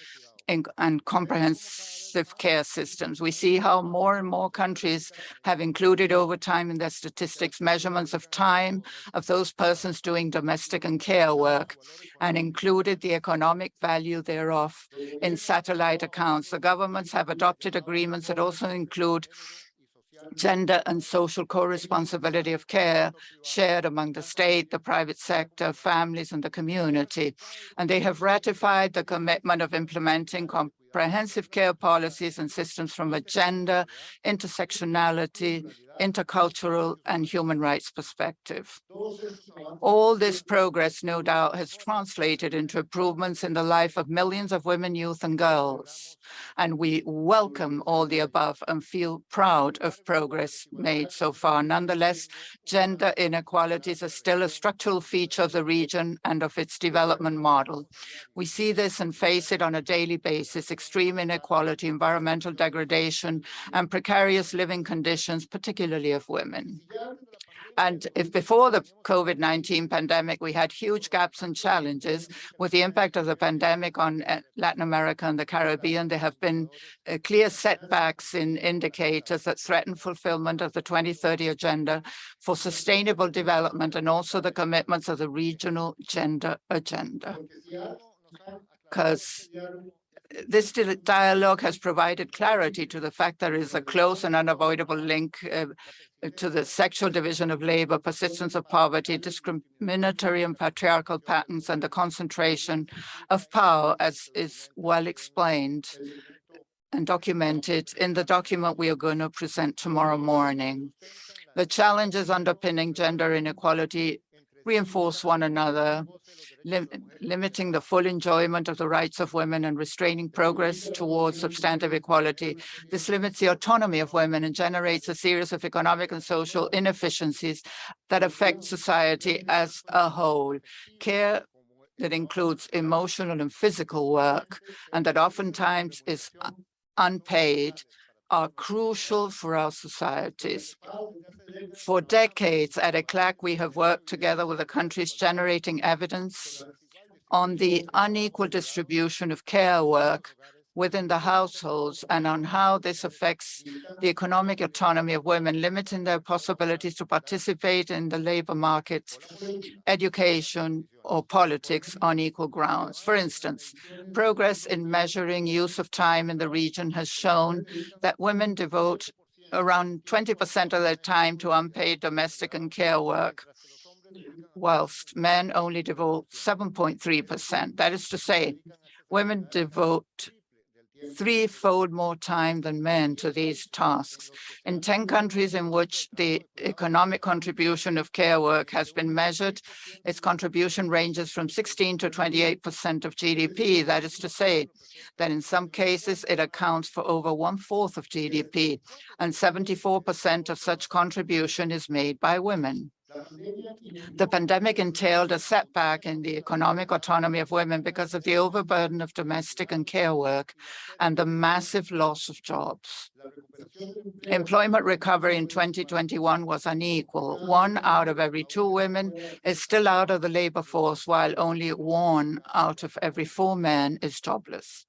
and comprehensive care systems. We see how more and more countries have included over time in their statistics measurements of time of those persons doing domestic and care work, and included the economic value thereof in satellite accounts. The governments have adopted agreements that also include gender and social co-responsibility of care shared among the state, the private sector, families, and the community. And they have ratified the commitment of implementing comprehensive care policies and systems from a gender, intersectionality, intercultural, and human rights perspective. All this progress, no doubt, has translated into improvements in the life of millions of women, youth, and girls. And we welcome all the above and feel proud of progress made so far. Nonetheless, gender inequalities are still a structural feature of the region and of its development model. We see this and face it on a daily basis: extreme inequality, environmental degradation, and precarious living conditions, particularly of women. And if before the COVID-19 pandemic, we had huge gaps and challenges with the impact of the pandemic on Latin America and the Caribbean, there have been clear setbacks in indicators that threaten fulfillment of the 2030 Agenda for Sustainable Development and also the commitments of the Regional Gender Agenda. Because this dialogue has provided clarity to the fact there is a close and unavoidable link to the sexual division of labor, persistence of poverty, discriminatory and patriarchal patterns, and the concentration of power, as is well explained and documented in the document we are going to present tomorrow morning. The challenges underpinning gender inequality reinforce one another, limiting the full enjoyment of the rights of women and restraining progress towards substantive equality. This limits the autonomy of women and generates a series of economic and social inefficiencies that affect society as a whole. Care that includes emotional and physical work, and that oftentimes is unpaid, are crucial for our societies. For decades at ECLAC, we have worked together with the countries generating evidence on the unequal distribution of care work within the households and on how this affects the economic autonomy of women, limiting their possibilities to participate in the labor market, education, or politics on equal grounds. For instance, progress in measuring use of time in the region has shown that women devote around 20% of their time to unpaid domestic and care work, whilst men only devote 7.3%. That is to say, women devote threefold more time than men to these tasks. In 10 countries in which the economic contribution of care work has been measured, its contribution ranges from 16 to 28% of GDP. That is to say that in some cases it accounts for over 1/4 of GDP, and 74% of such contribution is made by women. The pandemic entailed a setback in the economic autonomy of women because of the overburden of domestic and care work and the massive loss of jobs. Employment recovery in 2021 was unequal. 1 out of every 2 women is still out of the labor force, while only 1 out of every 4 men is jobless.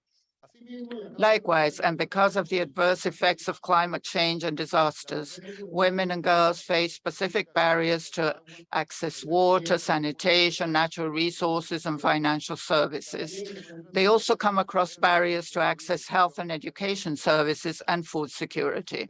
Likewise, and because of the adverse effects of climate change and disasters, women and girls face specific barriers to access water, sanitation, natural resources, and financial services. They also come across barriers to access health and education services and food security.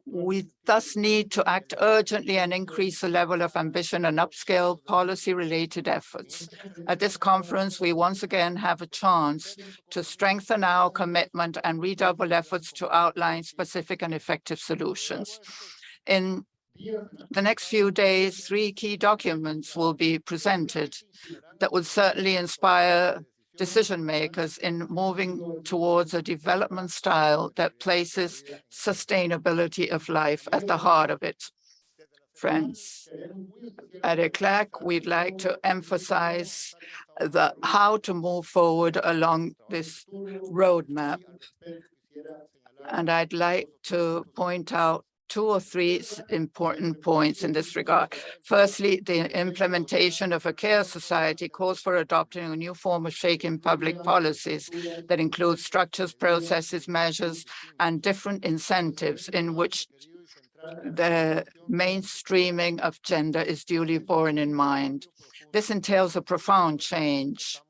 We thus need to act urgently and increase the level of ambition and upscale policy-related efforts. At this conference, we once again have a chance to strengthen our commitment and redouble efforts to outline specific and effective solutions. In the next few days, 3 key documents will be presented that will certainly inspire decision makers in moving towards a development style that places sustainability of life at the heart of it. Friends, at ECLAC, we'd like to emphasize how to move forward along this roadmap. And I'd like to point out 2 or 3 important points in this regard. Firstly, the implementation of a care society calls for adopting a new form of shaping public policies that includes structures, processes, measures, and different incentives in which the mainstreaming of gender is duly borne in mind. This entails a profound change.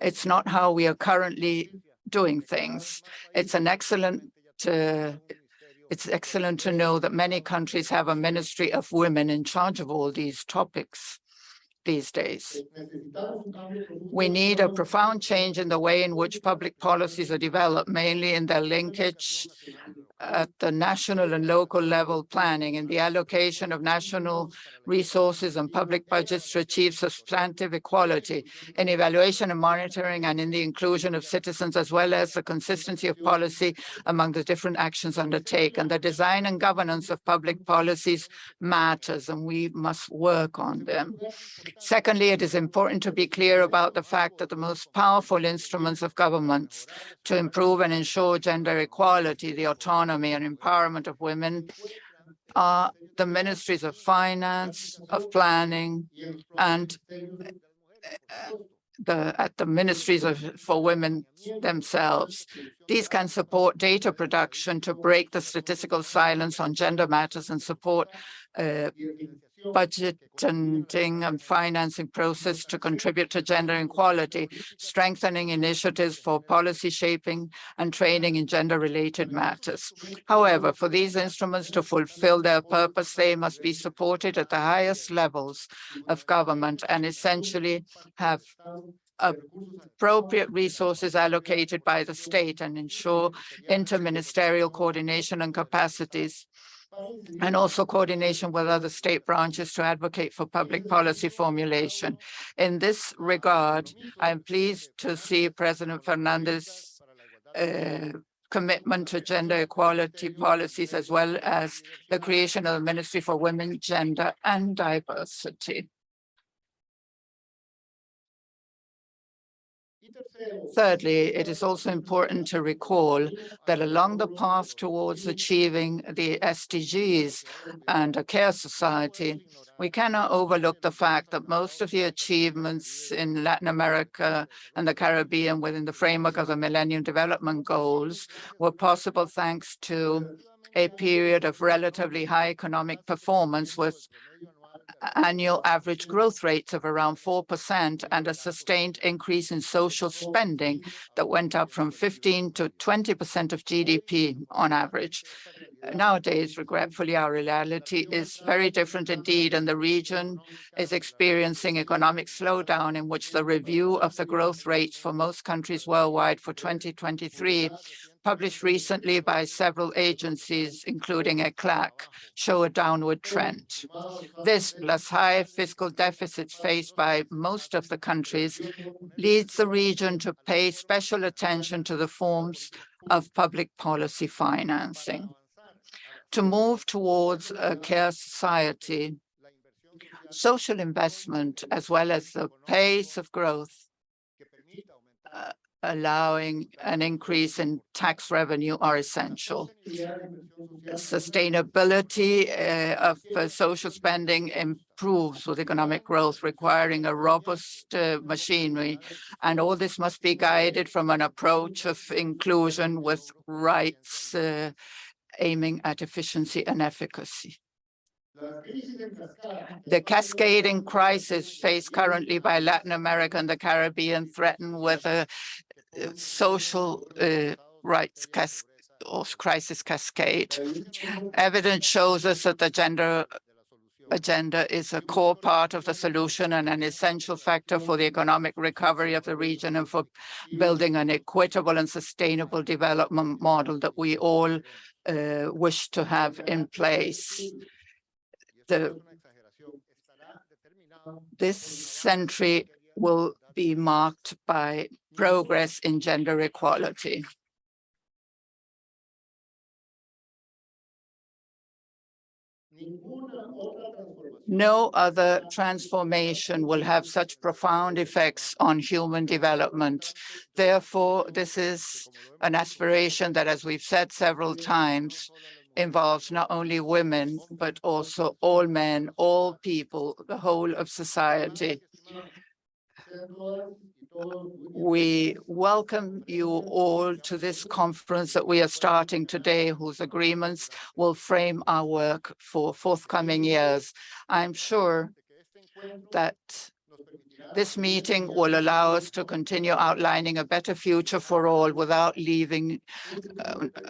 It's not how we are currently doing things. It's excellent to know that many countries have a Ministry of Women in charge of all these topics these days. We need a profound change in the way in which public policies are developed, mainly in their linkage at the national and local level planning and the allocation of national resources and public budgets to achieve substantive equality in evaluation and monitoring and in the inclusion of citizens, as well as the consistency of policy among the different actions undertaken. The design and governance of public policies matters, and we must work on them. Secondly, it is important to be clear about the fact that the most powerful instruments of governments to improve and ensure gender equality, the autonomy and empowerment of women are the ministries of finance, of planning, and at the ministries for women themselves. These can support data production to break the statistical silence on gender matters and support budgeting and financing process to contribute to gender equality, strengthening initiatives for policy shaping and training in gender-related matters. However, for these instruments to fulfill their purpose, they must be supported at the highest levels of government and essentially have appropriate resources allocated by the state and ensure interministerial coordination and capacities, and also coordination with other state branches to advocate for public policy formulation. In this regard, I am pleased to see President Fernandez's commitment to gender equality policies, as well as the creation of the Ministry for Women, Gender, and Diversity. Thirdly, it is also important to recall that along the path towards achieving the SDGs and a care society, we cannot overlook the fact that most of the achievements in Latin America and the Caribbean within the framework of the Millennium Development Goals were possible thanks to a period of relatively high economic performance with annual average growth rates of around 4% and a sustained increase in social spending that went up from 15 to 20% of GDP on average. Nowadays, regretfully, our reality is very different indeed, and the region is experiencing economic slowdown in which the review of the growth rates for most countries worldwide for 2023 published recently by several agencies, including ECLAC, show a downward trend. This, plus high fiscal deficits faced by most of the countries, leads the region to pay special attention to the forms of public policy financing. To move towards a care society, social investment, as well as the pace of growth allowing an increase in tax revenue are essential. Sustainability of social spending improves with economic growth, requiring a robust machinery. And all this must be guided from an approach of inclusion with rights aiming at efficiency and efficacy. The cascading crisis faced currently by Latin America and the Caribbean threaten with a social rights crisis cascade. Evidence shows us that the gender agenda is a core part of the solution and an essential factor for the economic recovery of the region and for building an equitable and sustainable development model that we all wish to have in place. This century will be marked by progress in gender equality. No other transformation will have such profound effects on human development. Therefore, this is an aspiration that, as we've said several times, involves not only women, but also all men, all people, the whole of society. We welcome you all to this conference that we are starting today, whose agreements will frame our work for forthcoming years. I'm sure that this meeting will allow us to continue outlining a better future for all without leaving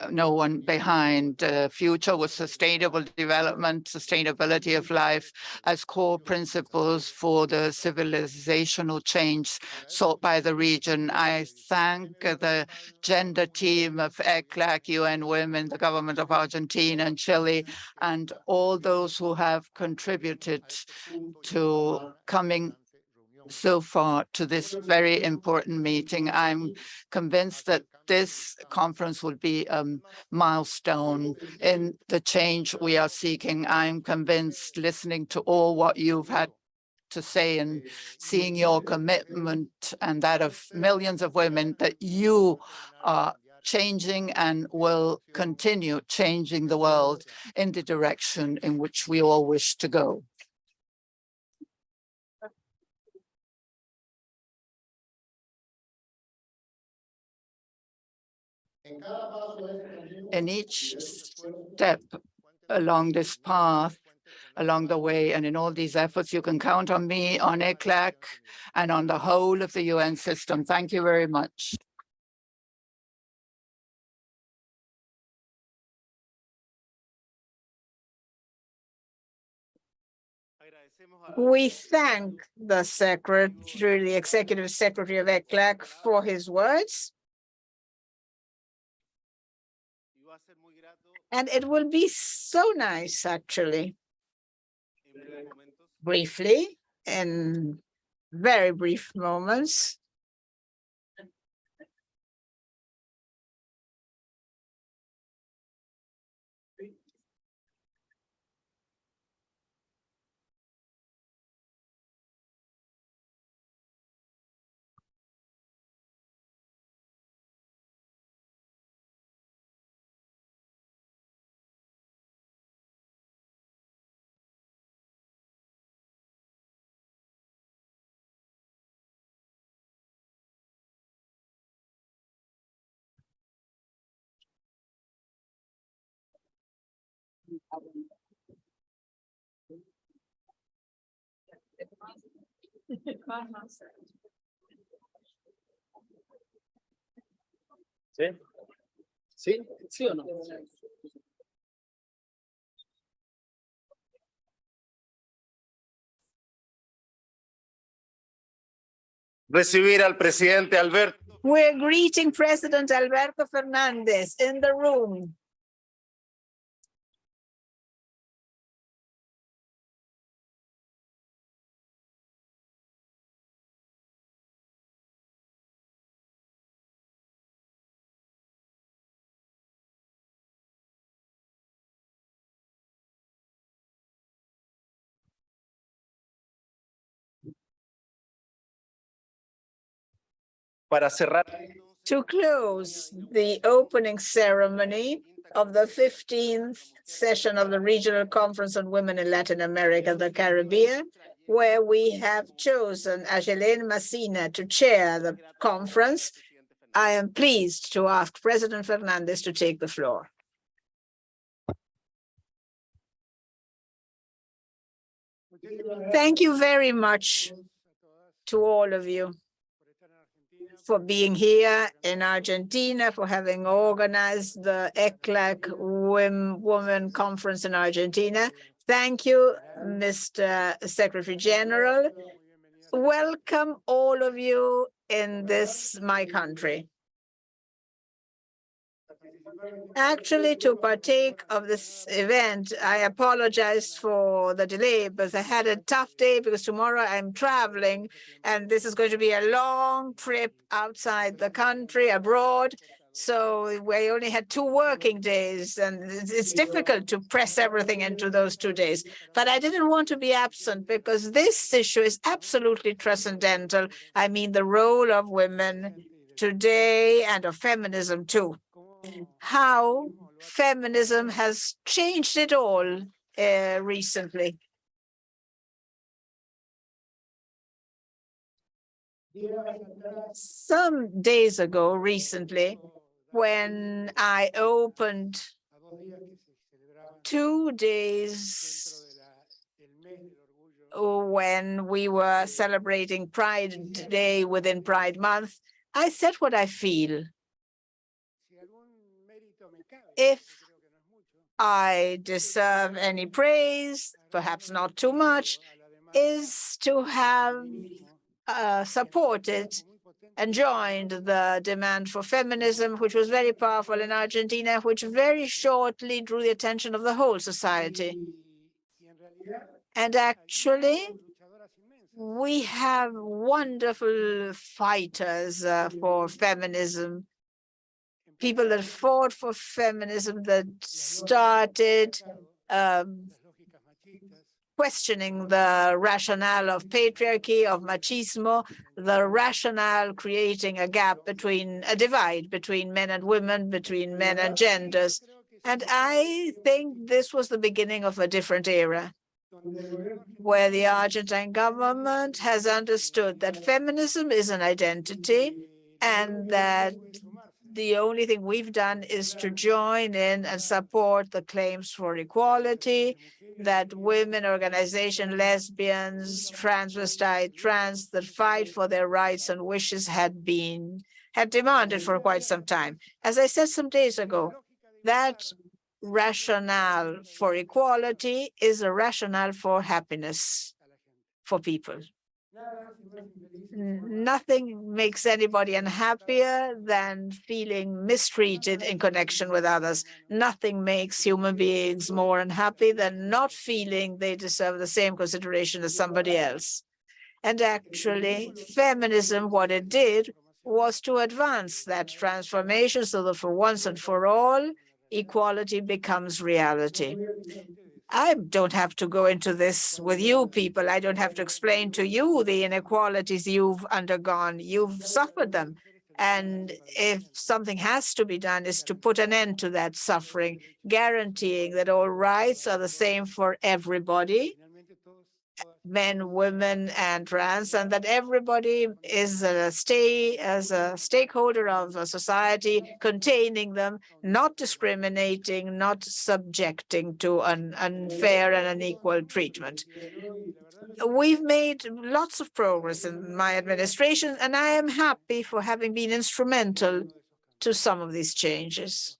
no one behind. Future with sustainable development, sustainability of life as core principles for the civilizational change sought by the region. I thank the gender team of ECLAC, UN Women, the government of Argentina and Chile, and all those who have contributed to coming so far to this very important meeting. I'm convinced that this conference will be a milestone in the change we are seeking. I'm convinced, listening to all what you've had to say and seeing your commitment and that of millions of women, that you are changing and will continue changing the world in the direction in which we all wish to go. In each step along this path, along the way, and in all these efforts, you can count on me, on ECLAC, and on the whole of the UN system. Thank you very much. We thank the secretary, the executive secretary of ECLAC, for his words. And it will be so nice, actually, briefly, in very brief moments, ¿Sí? ¿Sí? ¿Sí o no? Recibir al presidente Alberto. we're greeting President Alberto Fernandez in the room. Para cerrar, to close the opening ceremony of the 15th session of the Regional Conference on Women in Latin America and the Caribbean, where we have chosen Angelina Messina to chair the conference, I am pleased to ask President Fernandez to take the floor. Thank you very much to all of you for being here in Argentina, for having organized the ECLAC Women Conference in Argentina. Thank you, Mr. Secretary General. Welcome all of you in this, my country. Actually, to partake of this event, I apologize for the delay, because I had a tough day because tomorrow I'm traveling, and this is going to be a long trip outside the country, abroad. So we only had 2 working days, and it's difficult to press everything into those 2 days. But I didn't want to be absent because this issue is absolutely transcendental. I mean, the role of women today and of feminism too. How feminism has changed it all recently. Some days ago, recently, when I opened 2 days when we were celebrating Pride Day within Pride Month, I said what I feel. If I deserve any praise, perhaps not too much, is to have supported and joined the demand for feminism, which was very powerful in Argentina, which very shortly drew the attention of the whole society. And actually, we have wonderful fighters for feminism, people that fought for feminism, that started questioning the rationale of patriarchy, of machismo, the rationale creating a gap between, a divide between men and women, between men and genders. And I think this was the beginning of a different era, where the Argentine government has understood that feminism is an identity, and that the only thing we've done is to join in and support the claims for equality that women organization, lesbians, transvestite, trans, that fight for their rights and wishes had demanded for quite some time. As I said some days ago, that rationale for equality is a rationale for happiness for people. Nothing makes anybody unhappier than feeling mistreated in connection with others. Nothing makes human beings more unhappy than not feeling they deserve the same consideration as somebody else. And actually, feminism, what it did was to advance that transformation so that for once and for all, equality becomes reality. I don't have to go into this with you people. I don't have to explain to you the inequalities you've undergone. You've suffered them. And if something has to be done, is to put an end to that suffering, guaranteeing that all rights are the same for everybody, men, women, and trans, and that everybody is a stakeholder of a society containing them, not discriminating, not subjecting to an unfair and unequal treatment. We've made lots of progress in my administration, and I am happy for having been instrumental to some of these changes.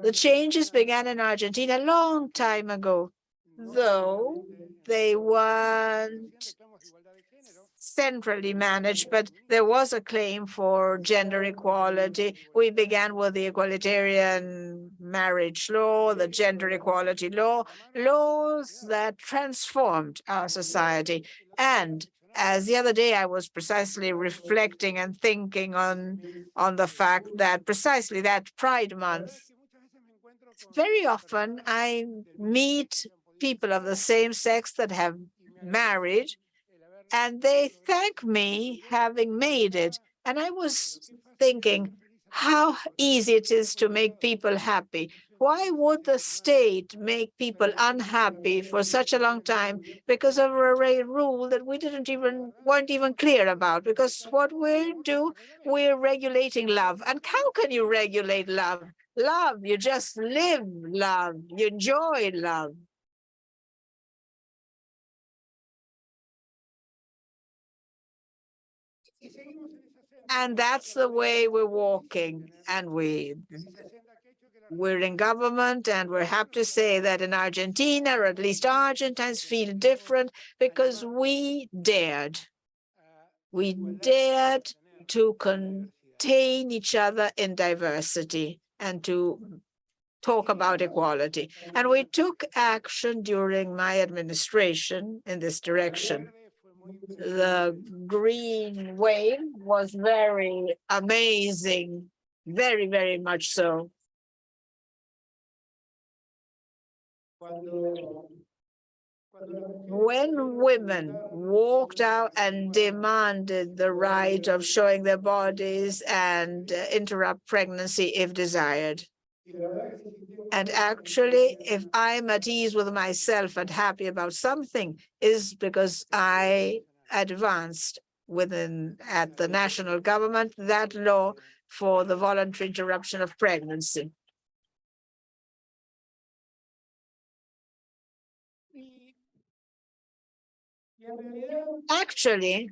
The changes began in Argentina a long time ago, though they weren't centrally managed, but there was a claim for gender equality. We began with the egalitarian marriage law, the gender equality law, laws that transformed our society. And as the other day, I was precisely reflecting and thinking on the fact that precisely that Pride Month, very often I meet people of the same sex that have married, and they thank me having made it, And I was thinking how easy it is to make people happy. Why would the state make people unhappy for such a long time because of a rule that we weren't even clear about? Because what we do, we're regulating love. And how can you regulate love? Love, you just live love, you enjoy love. And that's the way we're walking. And we're in government, and we're happy to say that in Argentina, or at least Argentines feel different because we dared. We dared to contain each other in diversity and to talk about equality. And we took action during my administration in this direction. The green wave was very amazing, very, very much so. When women walked out and demanded the right of showing their bodies and interrupt pregnancy if desired. And actually, if I'm at ease with myself and happy about something, is because I advanced at the national government that law for the voluntary interruption of pregnancy. Actually,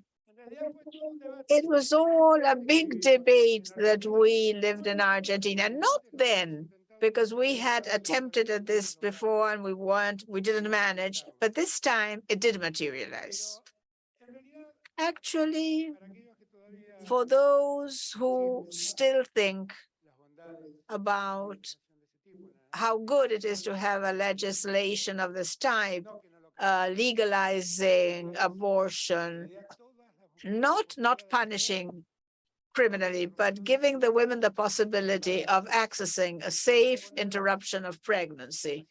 it was all a big debate that we lived in Argentina, not then, because we had attempted at this before and we didn't manage, but this time it did materialize. Actually, for those who still think about how good it is to have a legislation of this type, legalizing abortion, not punishing criminally, but giving the women the possibility of accessing a safe interruption of pregnancy,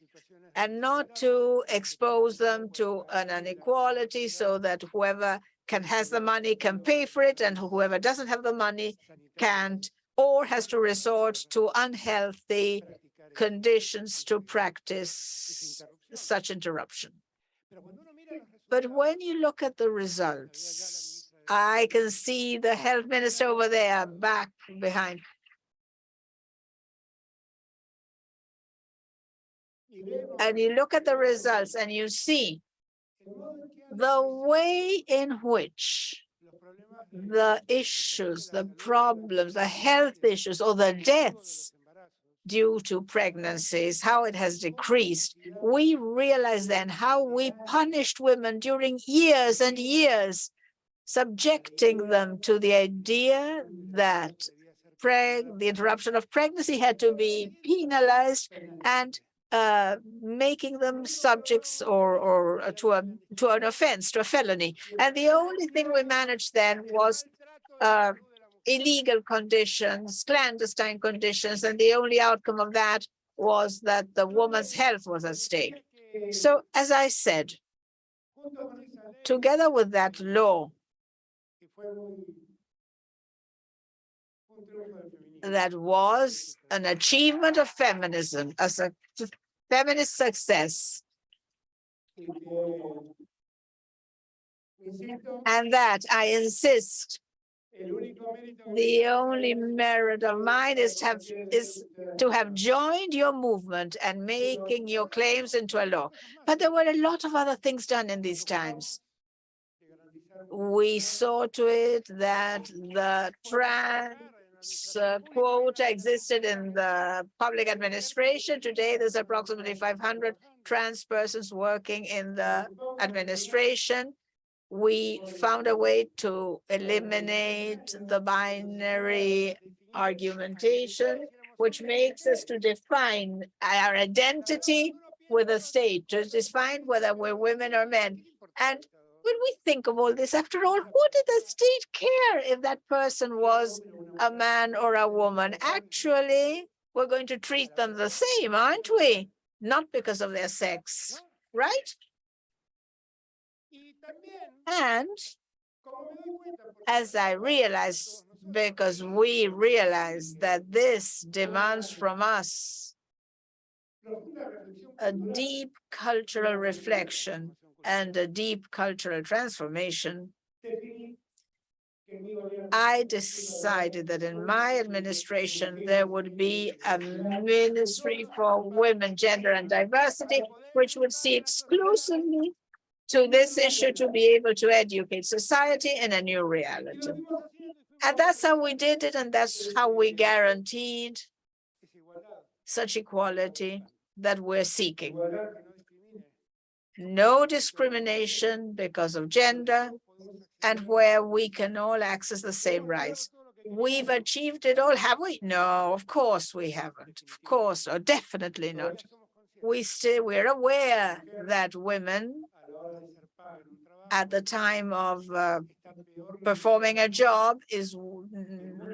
and not to expose them to an inequality so that whoever has the money can pay for it, and whoever doesn't have the money can't, or has to resort to unhealthy conditions to practice such interruption. But when you look at the results, I can see the health minister over there back behind. And you look at the results and you see the way in which the issues, the problems, the health issues, or the deaths due to pregnancies, how it has decreased. We realized then how we punished women during years and years, subjecting them to the idea that the interruption of pregnancy had to be penalized, and making them subjects or to an offense, to a felony. And the only thing we managed then was illegal conditions, clandestine conditions, and the only outcome of that was that the woman's health was at stake. So, as I said, together with that law, that was an achievement of feminism, as a feminist success. And that, I insist, the only merit of mine is to have joined your movement and making your claims into a law. But there were a lot of other things done in these times. We saw to it that the trans quota existed in the public administration. Today, there's approximately 500 trans persons working in the administration. We found a way to eliminate the binary argumentation, which makes us to define our identity with the state, to define whether we're women or men. And when we think of all this, after all, what did the state care if that person was a man or a woman? Actually, we're going to treat them the same, aren't we? Not because of their sex, right? And as I realized because we realize that this demands from us a deep cultural reflection and a deep cultural transformation. I decided that in my administration, there would be a ministry for women, gender, and diversity, which would see exclusively to this issue to be able to educate society in a new reality. And that's how we did it, and that's how we guaranteed such equality that we're seeking. No discrimination because of gender, and where we can all access the same rights. We've achieved it all, have we? No, of course we haven't. Of course, or definitely not. We're aware that women at the time of performing a job is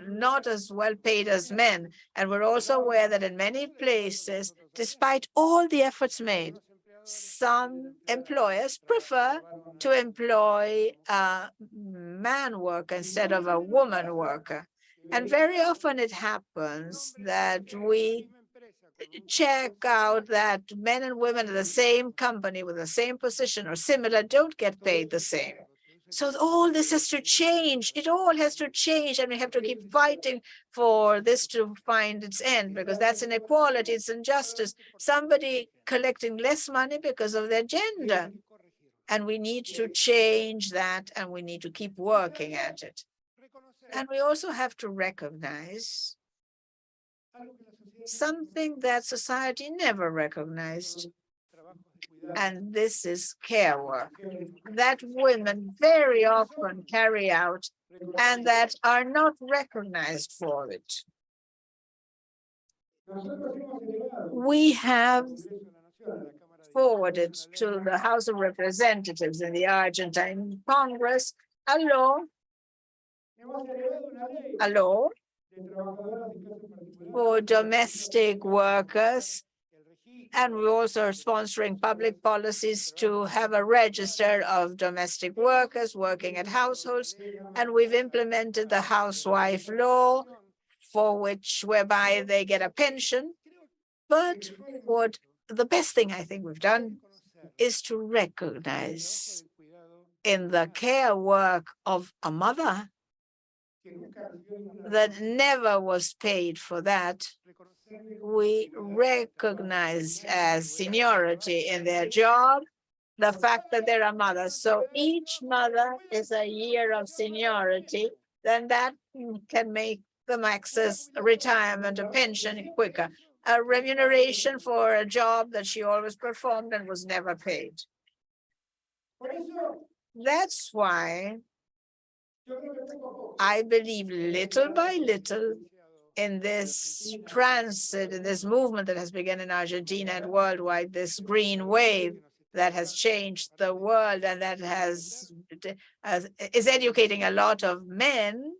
not as well paid as men. And we're also aware that in many places, despite all the efforts made, some employers prefer to employ a man worker instead of a woman worker. And very often it happens that we check out that men and women in the same company with the same position or similar don't get paid the same. So all this has to change. It all has to change, and we have to keep fighting for this to find its end, because that's inequality, it's injustice. Somebody collecting less money because of their gender. And we need to change that, and we need to keep working at it. And we also have to recognize something that society never recognized. And this is care work that women very often carry out and that are not recognized for it. We have forwarded to the House of Representatives in the Argentine Congress a law for domestic workers. And we also are sponsoring public policies to have a register of domestic workers working at households. And we've implemented the housewife law, whereby they get a pension. But what the best thing I think we've done is to recognize in the care work of a mother that never was paid for that. We recognized as seniority in their job the fact that they're a mother. So each mother is a year of seniority, then that can make them access retirement or pension quicker. A remuneration for a job that she always performed and was never paid. That's why I believe little by little in this transit, in this movement that has begun in Argentina and worldwide, this green wave that has changed the world and that is educating a lot of men.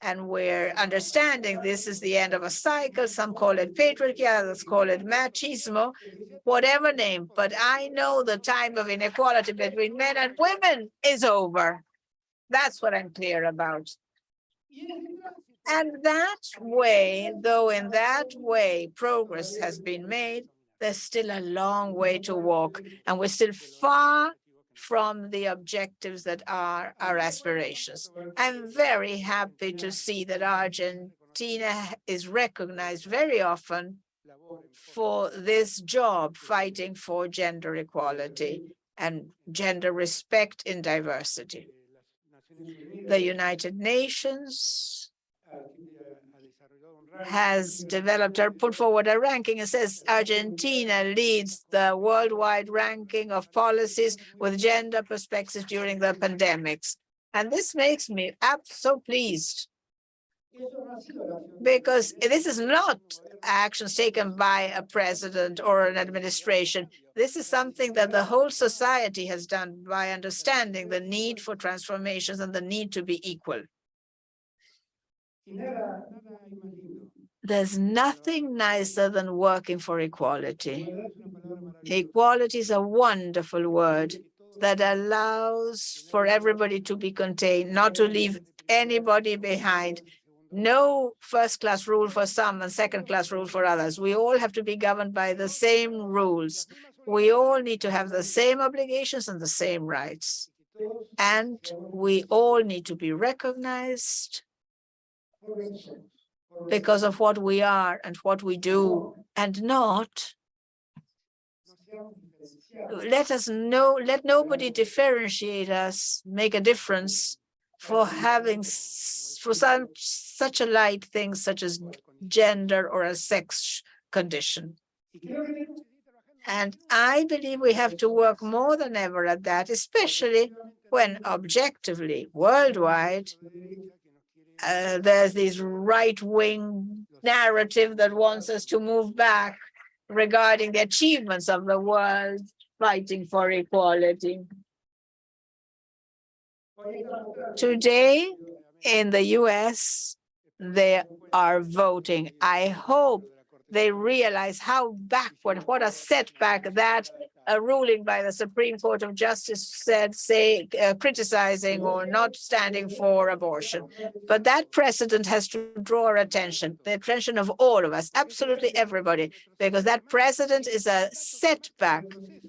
And we're understanding this is the end of a cycle. Some call it patriarchy, others call it machismo, whatever name. But I know the time of inequality between men and women is over. That's what I'm clear about. And that way, though in that way progress has been made, there's still a long way to walk. And we're still far from the objectives that are our aspirations. I'm very happy to see that Argentina is recognized very often for this job, fighting for gender equality and gender respect in diversity. The United Nations has developed or put forward a ranking. It says Argentina leads the worldwide ranking of policies with gender perspectives during the pandemics. And this makes me so pleased, because this is not actions taken by a president or an administration. This is something that the whole society has done by understanding the need for transformations and the need to be equal. There's nothing nicer than working for equality. Equality is a wonderful word that allows for everybody to be contained, not to leave anybody behind. No first-class rule for some and second-class rule for others. We all have to be governed by the same rules. We all need to have the same obligations and the same rights. And we all need to be recognized because of what we are and what we do, and not let nobody differentiate us, make a difference for having for such a light thing such as gender or a sex condition. And I believe we have to work more than ever at that, especially when objectively, worldwide, there's this right-wing narrative that wants us to move back regarding the achievements of the world fighting for equality. Today, in the US, they are voting. I hope they realize how backward, what a setback that a ruling by the Supreme Court of Justice said, criticizing or not standing for abortion. But that precedent has to draw our attention, the attention of all of us, absolutely everybody, because that precedent is a setback,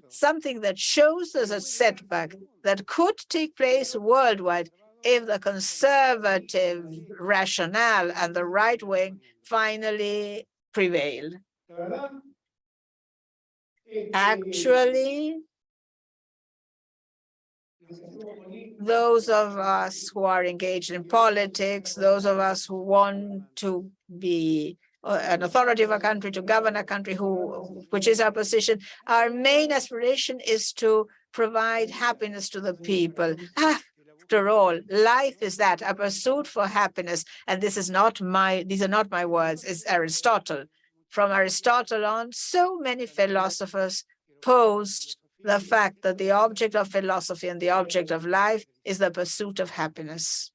something that shows there's a setback that could take place worldwide if the conservative rationale and the right wing finally prevail. Actually, those of us who are engaged in politics, those of us who want to be an authority of a country, to govern a country, which is our position, our main aspiration is to provide happiness to the people. After all, life is that, a pursuit for happiness. And these are not my words, it's Aristotle. From Aristotle on, so many philosophers posed the fact that the object of philosophy and the object of life is the pursuit of happiness.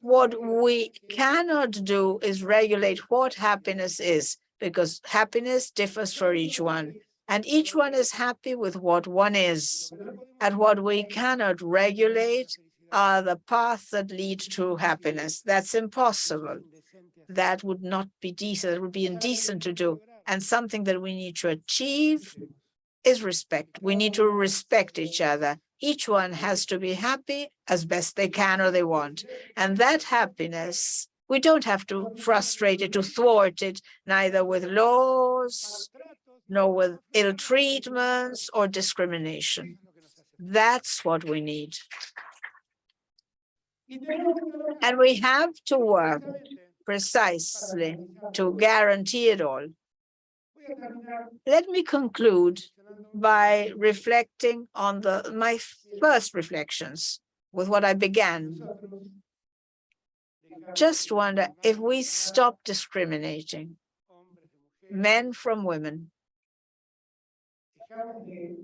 What we cannot do is regulate what happiness is, because happiness differs for each one, and each one is happy with what one is. And what we cannot regulate are the paths that lead to happiness. That's impossible. That would not be decent. It would be indecent to do. And something that we need to achieve is respect. We need to respect each other. Each one has to be happy as best they can or they want. And that happiness, we don't have to frustrate it, to thwart it, neither with laws, nor with ill treatments or discrimination. That's what we need. And we have to work precisely to guarantee it all. Let me conclude by reflecting on my first reflections with what I began. Just wonder if we stop discriminating men from women,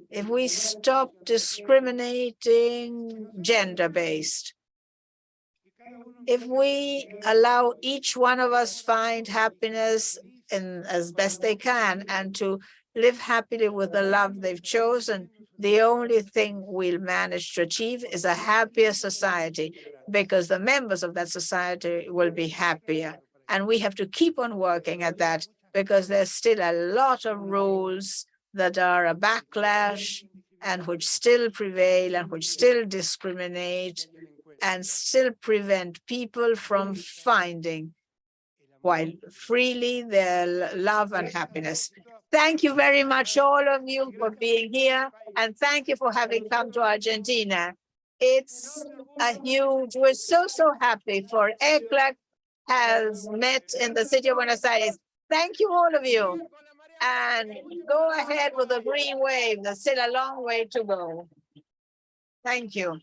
if we stop discriminating gender-based, if we allow each one of us find happiness as best they can and to live happily with the love they've chosen, the only thing we'll manage to achieve is a happier society, because the members of that society will be happier. And we have to keep on working at that, because there's still a lot of rules that are a backlash and which still prevail and which still discriminate and still prevent people from finding while freely their love and happiness. Thank you very much, all of you, for being here, and thank you for having come to Argentina. It's a huge, we're so happy for ECLAC has met in the city of Buenos Aires. Thank you, all of you. And go ahead with the green wave. There's still a long way to go. Thank you.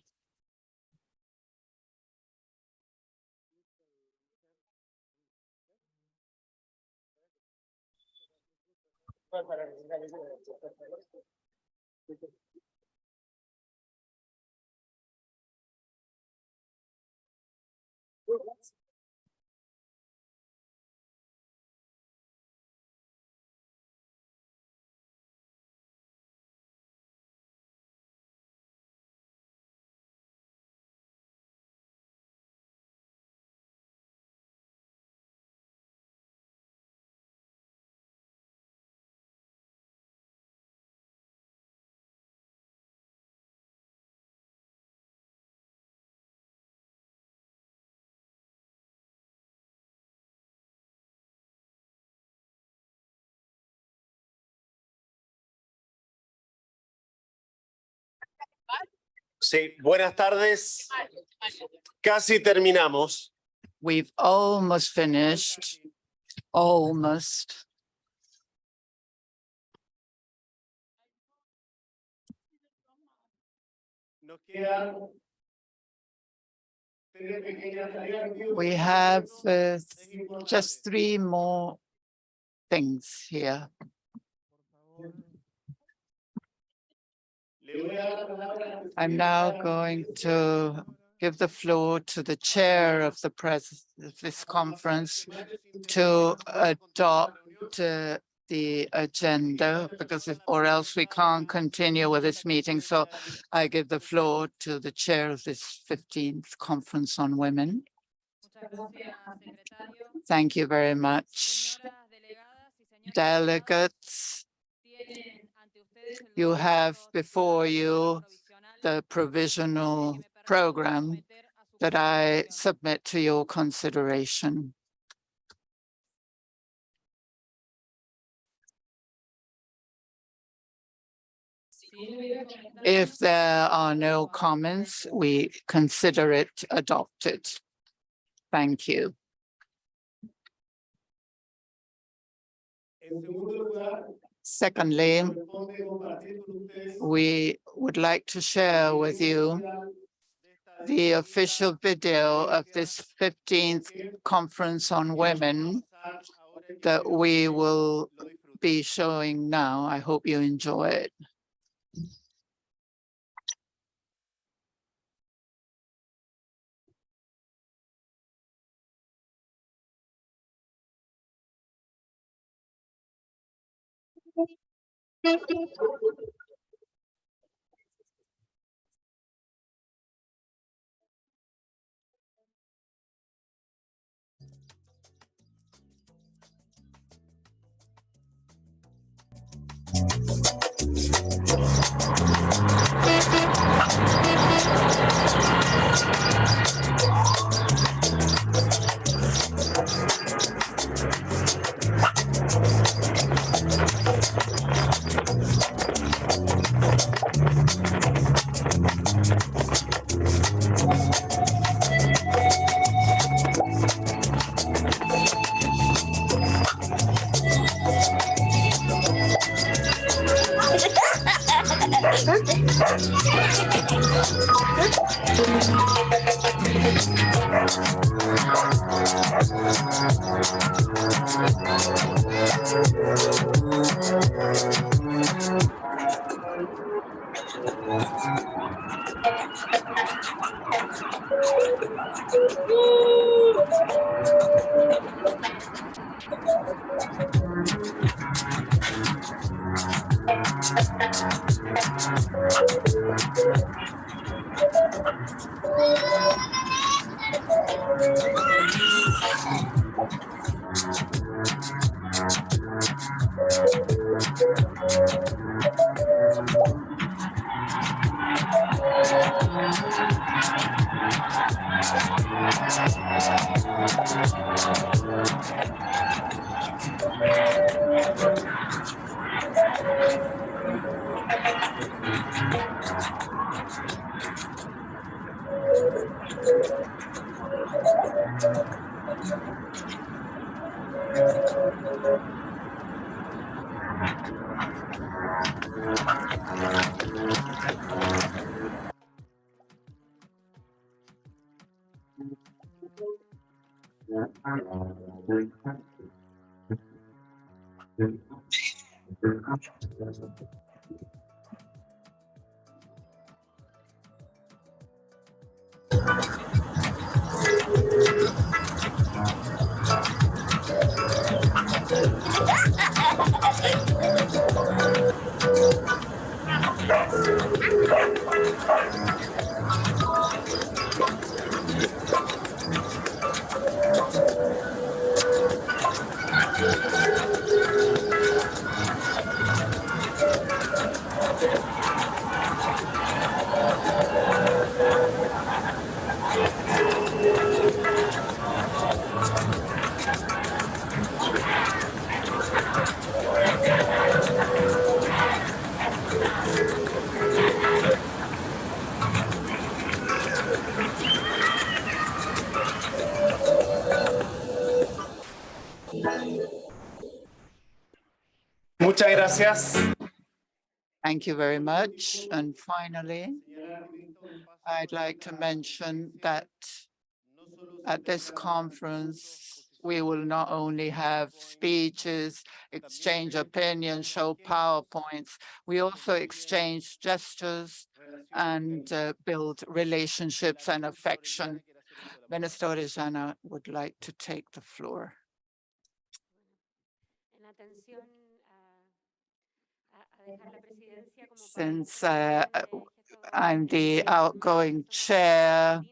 Sí, buenas tardes. Casi terminamos. We've almost finished. Almost. Nos quedan We have just 3 more things here. I'm now going to give the floor to the chair of this conference to adopt the agenda, or else we can't continue with this meeting. So I give the floor to the chair of this 15th Conference on Women. Thank you very much. Delegates, you have before you the provisional program that I submit to your consideration. If there are no comments, we consider it adopted. Thank you. Secondly, we would like to share with you the official video of this 15th Conference on Women that we will be showing now. I hope you enjoy it. Muchas gracias. Thank you very much. And finally, I'd like to mention that at this conference, we will not only have speeches, exchange opinions, show PowerPoints, we also exchange gestures and build relationships and affection. Minister Orellana would like to take the floor. Since I'm the outgoing chair,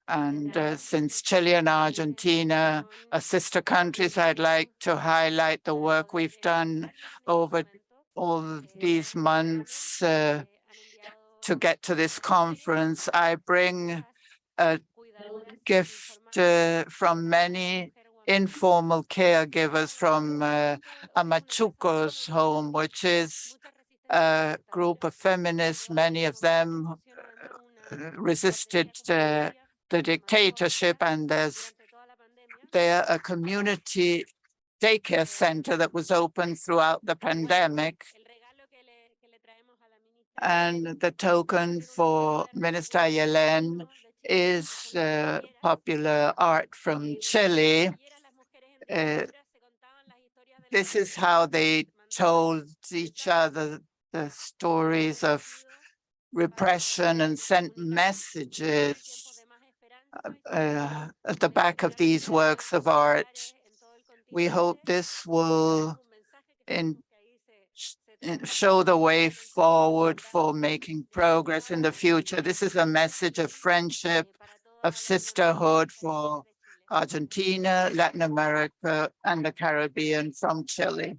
and since Chile and Argentina are sister countries, I'd like to highlight the work we've done over all these months to get to this conference. I bring a gift from many informal caregivers from Amachuco's home, which is a group of feminists. Many of them resisted the dictatorship, and they're a community daycare center that was open throughout the pandemic. And the token for Minister Yelen is popular art from Chile. This is how they told each other the stories of repression and sent messages at the back of these works of art. We hope this will show the way forward for making progress in the future. This is a message of friendship, of sisterhood for Argentina, Latin America, and the Caribbean from Chile.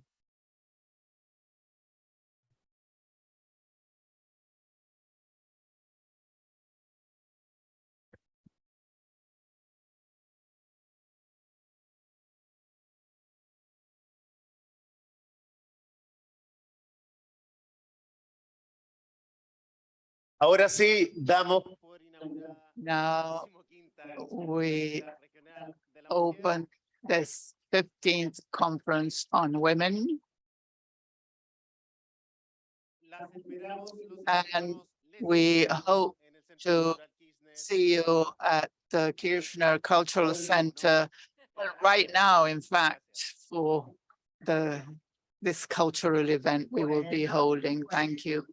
Ahora sí, damos por Now we open this 15th conference on women. And we hope to see you at the Kirchner Cultural Center right now, in fact, for this cultural event we will be holding. Thank you.